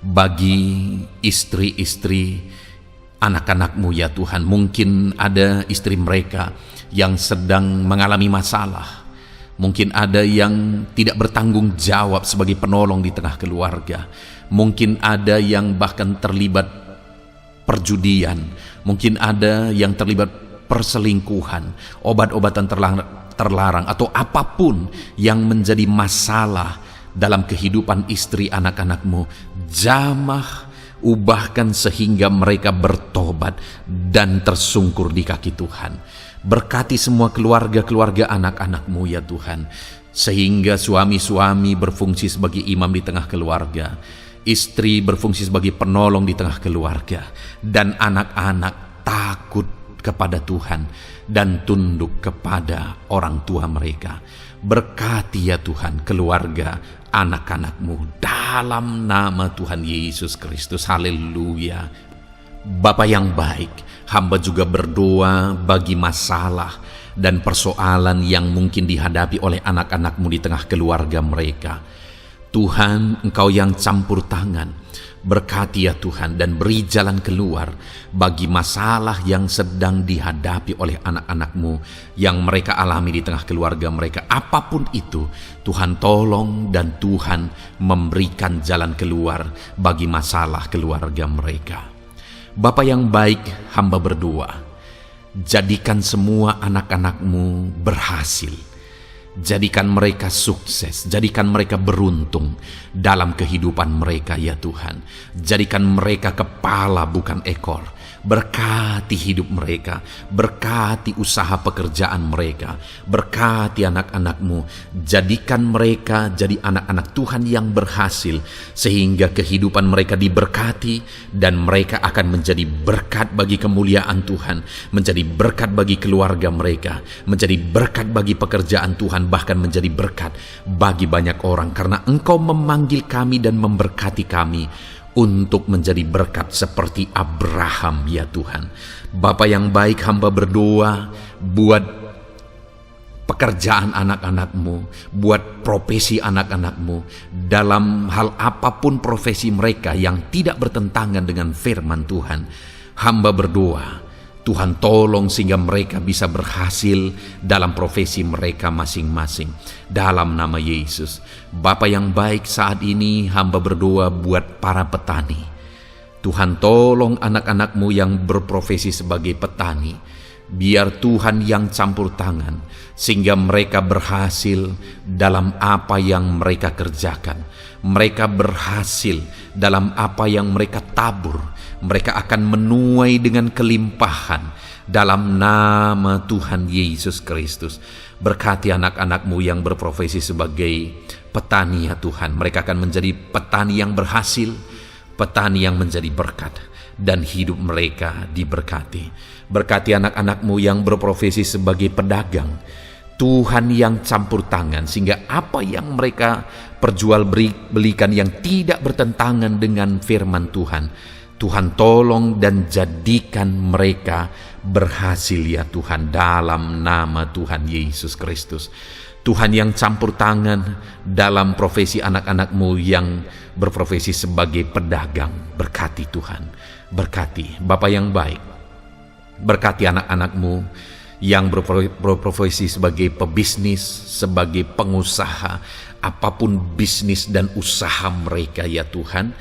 bagi istri-istri anak-anak-Mu ya Tuhan. Mungkin ada istri mereka yang sedang mengalami masalah, mungkin ada yang tidak bertanggung jawab sebagai penolong di tengah keluarga, mungkin ada yang bahkan terlibat perjudian, mungkin ada yang terlibat perselingkuhan, obat-obatan terlarang, atau apapun yang menjadi masalah dalam kehidupan istri anak-anak-Mu. Jamah, ubahkan sehingga mereka bertobat dan tersungkur di kaki Tuhan. Berkati semua keluarga-keluarga anak-anak-Mu ya Tuhan, sehingga suami-suami berfungsi sebagai imam di tengah keluarga, istri berfungsi sebagai penolong di tengah keluarga, dan anak-anak takut kepada Tuhan dan tunduk kepada orang tua mereka. Berkati ya Tuhan keluarga anak-anak-Mu dalam nama Tuhan Yesus Kristus. Haleluya. Bapa yang baik, hamba juga berdoa bagi masalah dan persoalan yang mungkin dihadapi oleh anak-anak-Mu di tengah keluarga mereka. Tuhan, Engkau yang campur tangan, berkati ya Tuhan, dan beri jalan keluar bagi masalah yang sedang dihadapi oleh anak-anak-Mu yang mereka alami di tengah keluarga mereka. Apapun itu, Tuhan tolong dan Tuhan memberikan jalan keluar bagi masalah keluarga mereka. Bapa yang baik, hamba berdoa, jadikan semua anak-anak-Mu berhasil. Jadikan mereka sukses, jadikan mereka beruntung dalam kehidupan mereka ya Tuhan. Jadikan mereka kepala bukan ekor. Berkati hidup mereka, berkati usaha pekerjaan mereka, berkati anak-anak-Mu. Jadikan mereka jadi anak-anak Tuhan yang berhasil, sehingga kehidupan mereka diberkati dan mereka akan menjadi berkat bagi kemuliaan Tuhan, menjadi berkat bagi keluarga mereka, menjadi berkat bagi pekerjaan Tuhan, bahkan menjadi berkat bagi banyak orang, karena Engkau memanggil kami dan memberkati kami untuk menjadi berkat seperti Abraham ya Tuhan. Bapa yang baik, hamba berdoa buat pekerjaan anak-anak-Mu, buat profesi anak-anak-Mu, dalam hal apapun profesi mereka yang tidak bertentangan dengan firman Tuhan. Hamba berdoa, Tuhan tolong sehingga mereka bisa berhasil dalam profesi mereka masing-masing. Dalam nama Yesus. Bapa yang baik, saat ini hamba berdoa buat para petani. Tuhan tolong anak-anak-Mu yang berprofesi sebagai petani. Biar Tuhan yang campur tangan, sehingga mereka berhasil dalam apa yang mereka kerjakan. Mereka berhasil dalam apa yang mereka tabur. Mereka akan menuai dengan kelimpahan dalam nama Tuhan Yesus Kristus. Berkati anak-anak-Mu yang berprofesi sebagai petani ya Tuhan. Mereka akan menjadi petani yang berhasil, petani yang menjadi berkat, dan hidup mereka diberkati. Berkati anak-anak-Mu yang berprofesi sebagai pedagang. Tuhan yang campur tangan, sehingga apa yang mereka perjualbelikan yang tidak bertentangan dengan firman Tuhan, Tuhan tolong dan jadikan mereka berhasil ya Tuhan, dalam nama Tuhan Yesus Kristus. Tuhan yang campur tangan dalam profesi anak-anak-Mu yang berprofesi sebagai pedagang. Berkati Tuhan, berkati Bapa yang baik. Berkati anak-anak-Mu yang berprofesi sebagai pebisnis, sebagai pengusaha, apapun bisnis dan usaha mereka ya Tuhan.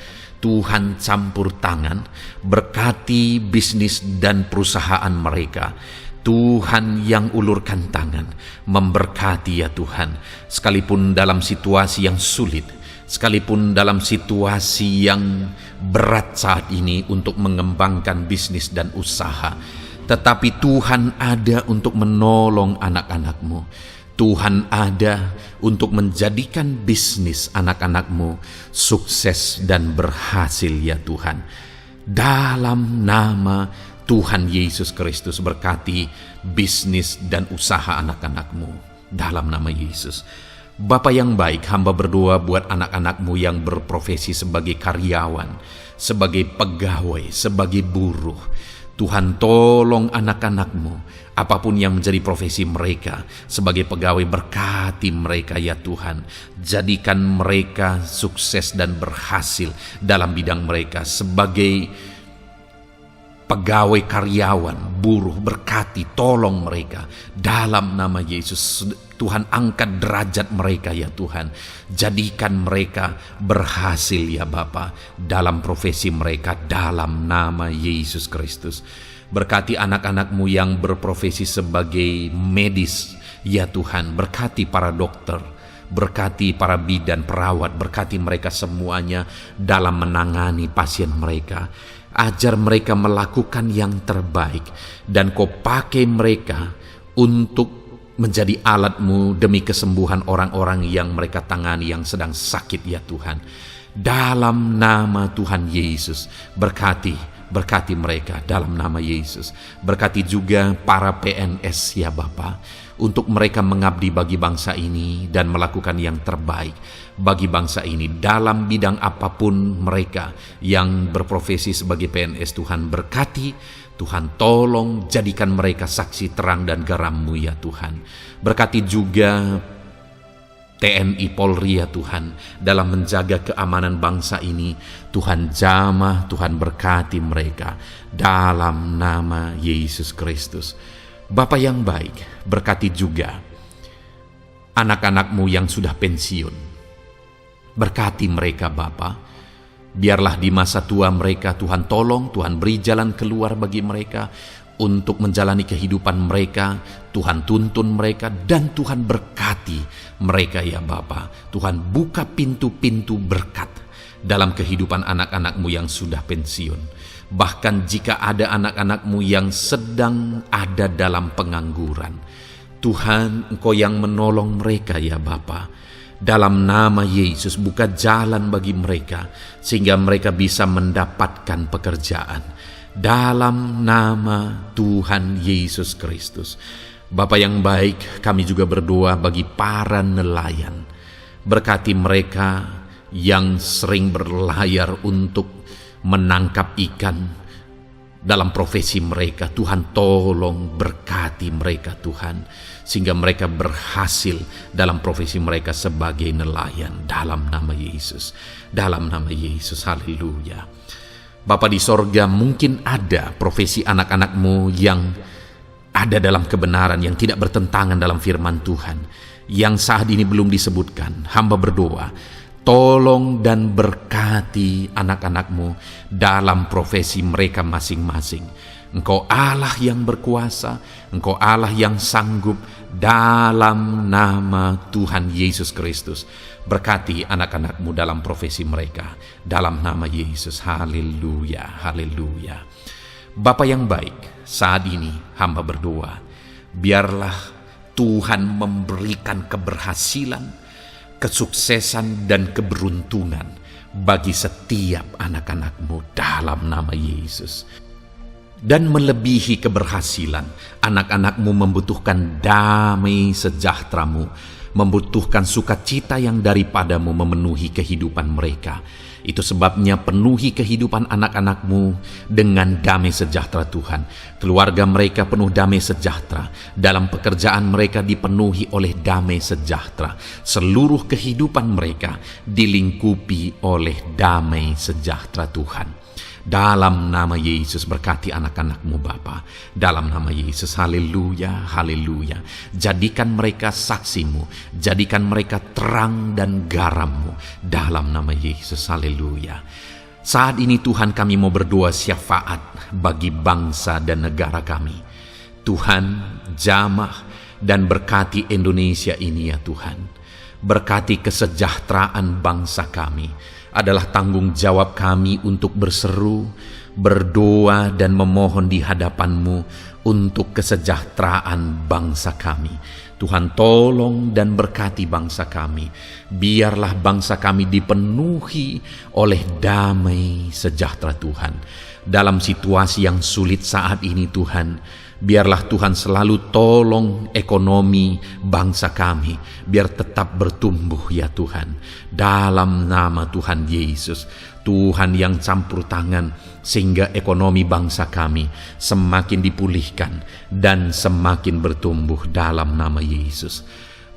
Tuhan campur tangan, berkati bisnis dan perusahaan mereka. Tuhan yang ulurkan tangan, memberkati ya Tuhan. Sekalipun dalam situasi yang sulit, sekalipun dalam situasi yang berat saat ini untuk mengembangkan bisnis dan usaha, tetapi Tuhan ada untuk menolong anak-anak-Mu. Tuhan ada untuk menjadikan bisnis anak-anak-Mu sukses dan berhasil ya Tuhan. Dalam nama Tuhan Yesus Kristus, berkati bisnis dan usaha anak-anak-Mu. Dalam nama Yesus. Bapa yang baik, hamba berdoa buat anak-anak-Mu yang berprofesi sebagai karyawan, sebagai pegawai, sebagai buruh. Tuhan tolong anak-anak-Mu, apapun yang menjadi profesi mereka, sebagai pegawai berkati mereka ya Tuhan. Jadikan mereka sukses dan berhasil dalam bidang mereka. Sebagai pegawai karyawan, buruh, berkati, tolong mereka. Dalam nama Yesus, Tuhan angkat derajat mereka ya Tuhan. Jadikan mereka berhasil ya Bapa dalam profesi mereka, dalam nama Yesus Kristus. Berkati anak-anak-Mu yang berprofesi sebagai medis ya Tuhan. Berkati para dokter, berkati para bidan, perawat, berkati mereka semuanya dalam menangani pasien mereka. Ajar mereka melakukan yang terbaik, dan Kau pakai mereka untuk menjadi alat-Mu demi kesembuhan orang-orang yang mereka tangani yang sedang sakit ya Tuhan. Dalam nama Tuhan Yesus, berkati mereka dalam nama Yesus. Berkati juga para PNS ya Bapa, untuk mereka mengabdi bagi bangsa ini dan melakukan yang terbaik bagi bangsa ini dalam bidang apapun mereka yang berprofesi sebagai PNS. Tuhan berkati, Tuhan tolong jadikan mereka saksi terang dan garam-Mu ya Tuhan. Berkati juga TNI Polri ya Tuhan, dalam menjaga keamanan bangsa ini. Tuhan jamah, Tuhan berkati mereka dalam nama Yesus Kristus. Bapa yang baik, berkati juga anak-anak-Mu yang sudah pensiun. Berkati mereka Bapa. Biarlah di masa tua mereka Tuhan tolong, Tuhan beri jalan keluar bagi mereka untuk menjalani kehidupan mereka. Tuhan tuntun mereka dan Tuhan berkati mereka ya Bapa. Tuhan buka pintu-pintu berkat dalam kehidupan anak-anak-Mu yang sudah pensiun. Bahkan jika ada anak-anak-Mu yang sedang ada dalam pengangguran, Tuhan Engkau yang menolong mereka ya Bapa. Dalam nama Yesus buka jalan bagi mereka sehingga mereka bisa mendapatkan pekerjaan. Dalam nama Tuhan Yesus Kristus. Bapa yang baik, kami juga berdoa bagi para nelayan. Berkati mereka yang sering berlayar untuk menangkap ikan dalam profesi mereka. Tuhan tolong berkati mereka Tuhan, sehingga mereka berhasil dalam profesi mereka sebagai nelayan. Dalam nama Yesus, dalam nama Yesus, haleluya. Bapa di sorga, mungkin ada profesi anak-anak-Mu yang ada dalam kebenaran, yang tidak bertentangan dalam firman Tuhan, yang saat ini belum disebutkan. Hamba berdoa, tolong dan berkati anak-anak-Mu dalam profesi mereka masing-masing. Engkau Allah yang berkuasa, Engkau Allah yang sanggup. Dalam nama Tuhan Yesus Kristus, berkati anak-anak-Mu dalam profesi mereka. Dalam nama Yesus, haleluya, haleluya. Bapa yang baik, saat ini hamba berdoa, biarlah Tuhan memberikan keberhasilan, kesuksesan dan keberuntungan bagi setiap anak-anak-Mu dalam nama Yesus. Dan melebihi keberhasilan, anak-anak-Mu membutuhkan damai sejahtera-Mu, membutuhkan sukacita yang daripada-Mu memenuhi kehidupan mereka. Itu sebabnya penuhi kehidupan anak-anak-Mu dengan damai sejahtera Tuhan. Keluarga mereka penuh damai sejahtera. Dalam pekerjaan mereka dipenuhi oleh damai sejahtera. Seluruh kehidupan mereka dilingkupi oleh damai sejahtera Tuhan. Dalam nama Yesus, berkati anak-anak-Mu Bapa. Dalam nama Yesus, haleluya, haleluya. Jadikan mereka saksi-Mu, jadikan mereka terang dan garam-Mu. Dalam nama Yesus, haleluya. Saat ini Tuhan, kami mau berdoa syafaat bagi bangsa dan negara kami. Tuhan, jamah dan berkati Indonesia ini ya Tuhan. Berkati kesejahteraan bangsa kami. Adalah tanggung jawab kami untuk berseru, berdoa dan memohon di hadapan-Mu untuk kesejahteraan bangsa kami. Tuhan tolong dan berkati bangsa kami. Biarlah bangsa kami dipenuhi oleh damai sejahtera Tuhan. Dalam situasi yang sulit saat ini Tuhan, biarlah Tuhan selalu tolong ekonomi bangsa kami, biar tetap bertumbuh ya Tuhan. Dalam nama Tuhan Yesus, Tuhan yang campur tangan, sehingga ekonomi bangsa kami semakin dipulihkan dan semakin bertumbuh dalam nama Yesus.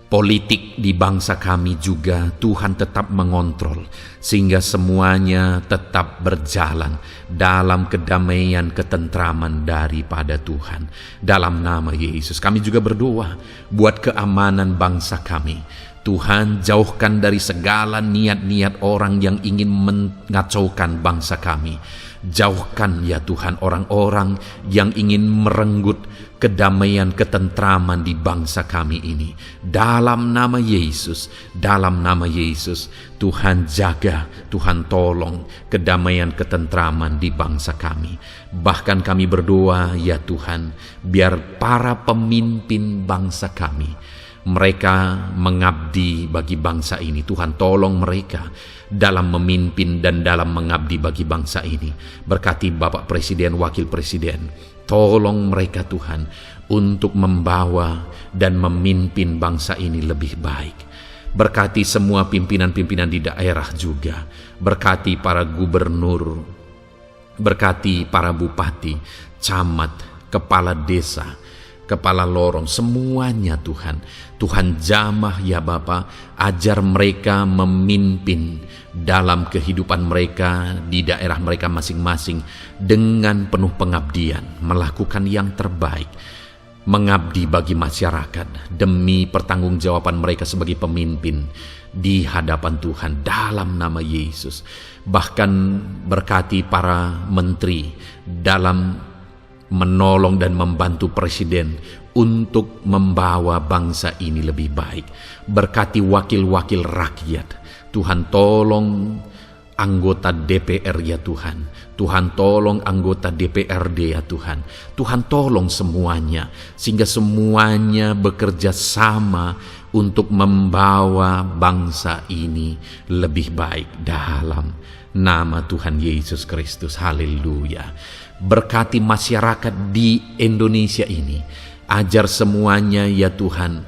Politik di bangsa kami juga Tuhan tetap mengontrol, sehingga semuanya tetap berjalan dalam kedamaian, ketentraman daripada Tuhan. Dalam nama Yesus kami juga berdoa buat keamanan bangsa kami. Tuhan, jauhkan dari segala niat-niat orang yang ingin mengacaukan bangsa kami. Jauhkan ya Tuhan orang-orang yang ingin merenggut kedamaian, ketentraman di bangsa kami ini. Dalam nama Yesus, dalam nama Yesus, Tuhan jaga, Tuhan tolong kedamaian, ketentraman di bangsa kami. Bahkan kami berdoa ya Tuhan, biar para pemimpin bangsa kami, mereka mengabdi bagi bangsa ini. Tuhan tolong mereka dalam memimpin dan dalam mengabdi bagi bangsa ini. Berkati Bapak Presiden, Wakil Presiden. Tolong mereka Tuhan untuk membawa dan memimpin bangsa ini lebih baik. Berkati semua pimpinan-pimpinan di daerah juga. Berkati para gubernur. Berkati para bupati, camat, kepala desa. kepala lorong, semuanya Tuhan. Tuhan jamah ya Bapa, ajar mereka memimpin dalam kehidupan mereka di daerah mereka masing-masing dengan penuh pengabdian, melakukan yang terbaik, mengabdi bagi masyarakat demi pertanggungjawaban mereka sebagai pemimpin di hadapan Tuhan dalam nama Yesus. Bahkan berkati para menteri dalam menolong dan membantu presiden untuk membawa bangsa ini lebih baik. Berkati wakil-wakil rakyat. Tuhan tolong anggota DPR ya Tuhan. Tuhan tolong anggota DPRD ya Tuhan. Tuhan tolong semuanya, sehingga semuanya bekerja sama untuk membawa bangsa ini lebih baik dalam nama Tuhan Yesus Kristus. Haleluya. Berkati masyarakat di Indonesia ini, ajar semuanya ya Tuhan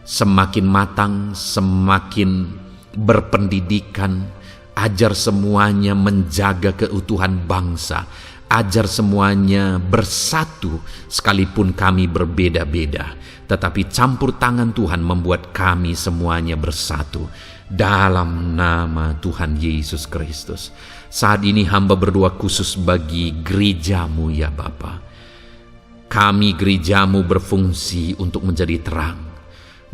semakin matang, semakin berpendidikan. Ajar semuanya menjaga keutuhan bangsa. Ajar semuanya bersatu sekalipun kami berbeda-beda. Tetapi campur tangan Tuhan membuat kami semuanya bersatu. Dalam nama Tuhan Yesus Kristus. Saat ini hamba berdoa khusus bagi gerejamu ya Bapa. Kami gerejamu berfungsi untuk menjadi terang,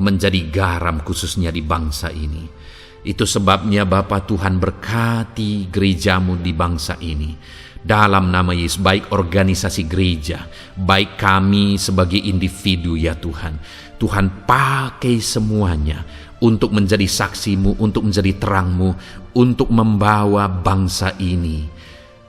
menjadi garam khususnya di bangsa ini. Itu sebabnya Bapa, Tuhan berkati gerejamu di bangsa ini. Dalam nama Yesus, baik organisasi gereja, baik kami sebagai individu ya Tuhan. Tuhan pakai semuanya untuk menjadi saksimu, untuk menjadi terangmu, untuk membawa bangsa ini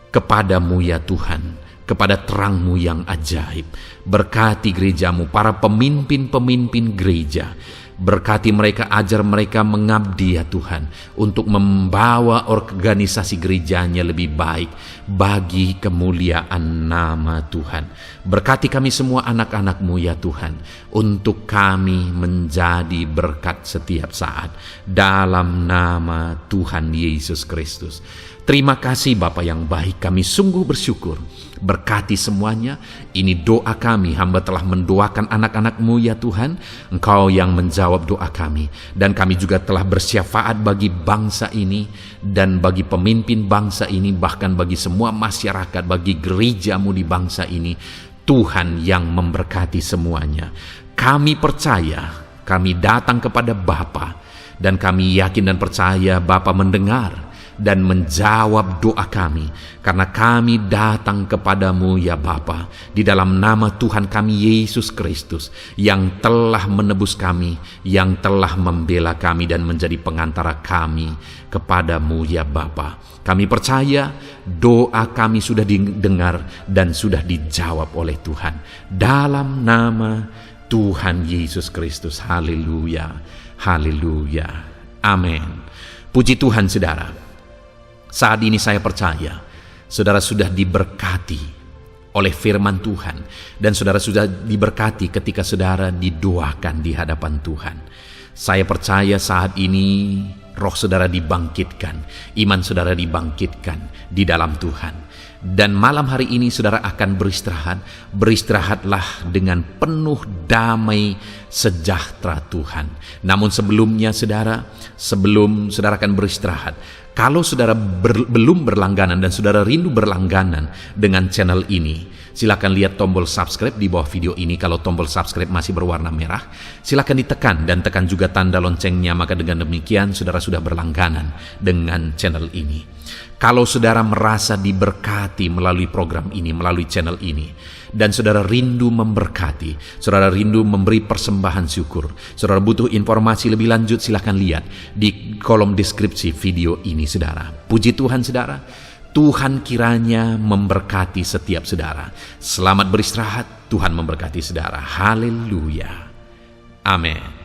kepadamu ya Tuhan, kepada terangmu yang ajaib. Berkati gerejamu, para pemimpin-pemimpin gereja. Berkati mereka, ajar mereka mengabdi ya Tuhan, untuk membawa organisasi gerejanya lebih baik bagi kemuliaan nama Tuhan. Berkati kami semua anak-anak-Mu ya Tuhan, untuk kami menjadi berkat setiap saat dalam nama Tuhan Yesus Kristus. Terima kasih Bapa yang baik, kami sungguh bersyukur. Berkati semuanya. Ini doa kami, hamba telah mendoakan anak-anak-Mu ya Tuhan. Engkau yang menjawab doa kami. Dan kami juga telah bersyafaat bagi bangsa ini, dan bagi pemimpin bangsa ini, bahkan bagi semua masyarakat, bagi gereja-Mu di bangsa ini. Tuhan yang memberkati semuanya. Kami percaya, kami datang kepada Bapa, dan kami yakin dan percaya Bapa mendengar dan menjawab doa kami, karena kami datang kepadamu ya Bapa, di dalam nama Tuhan kami Yesus Kristus, yang telah menebus kami, yang telah membela kami dan menjadi pengantara kami kepadamu ya Bapa. Kami percaya doa kami sudah didengar dan sudah dijawab oleh Tuhan, dalam nama Tuhan Yesus Kristus. Haleluya, haleluya, amin. Puji Tuhan saudara. Saat ini saya percaya saudara sudah diberkati oleh firman Tuhan, dan saudara sudah diberkati ketika saudara didoakan di hadapan Tuhan. Saya percaya saat ini roh saudara dibangkitkan, iman saudara dibangkitkan di dalam Tuhan. Dan malam hari ini saudara akan beristirahat. Beristirahatlah dengan penuh damai sejahtera Tuhan. Namun sebelumnya saudara, sebelum saudara akan beristirahat, kalau saudara belum berlangganan dan saudara rindu berlangganan dengan channel ini, silakan lihat tombol subscribe di bawah video ini. Kalau tombol subscribe masih berwarna merah, silakan ditekan dan tekan juga tanda loncengnya. Maka dengan demikian saudara sudah berlangganan dengan channel ini. Kalau saudara merasa diberkati melalui program ini, melalui channel ini, dan saudara rindu memberkati, saudara rindu memberi persembahan syukur, saudara butuh informasi lebih lanjut, silakan lihat di kolom deskripsi video ini saudara. Puji Tuhan saudara, Tuhan kiranya memberkati setiap saudara. Selamat beristirahat, Tuhan memberkati saudara. Haleluya, amin.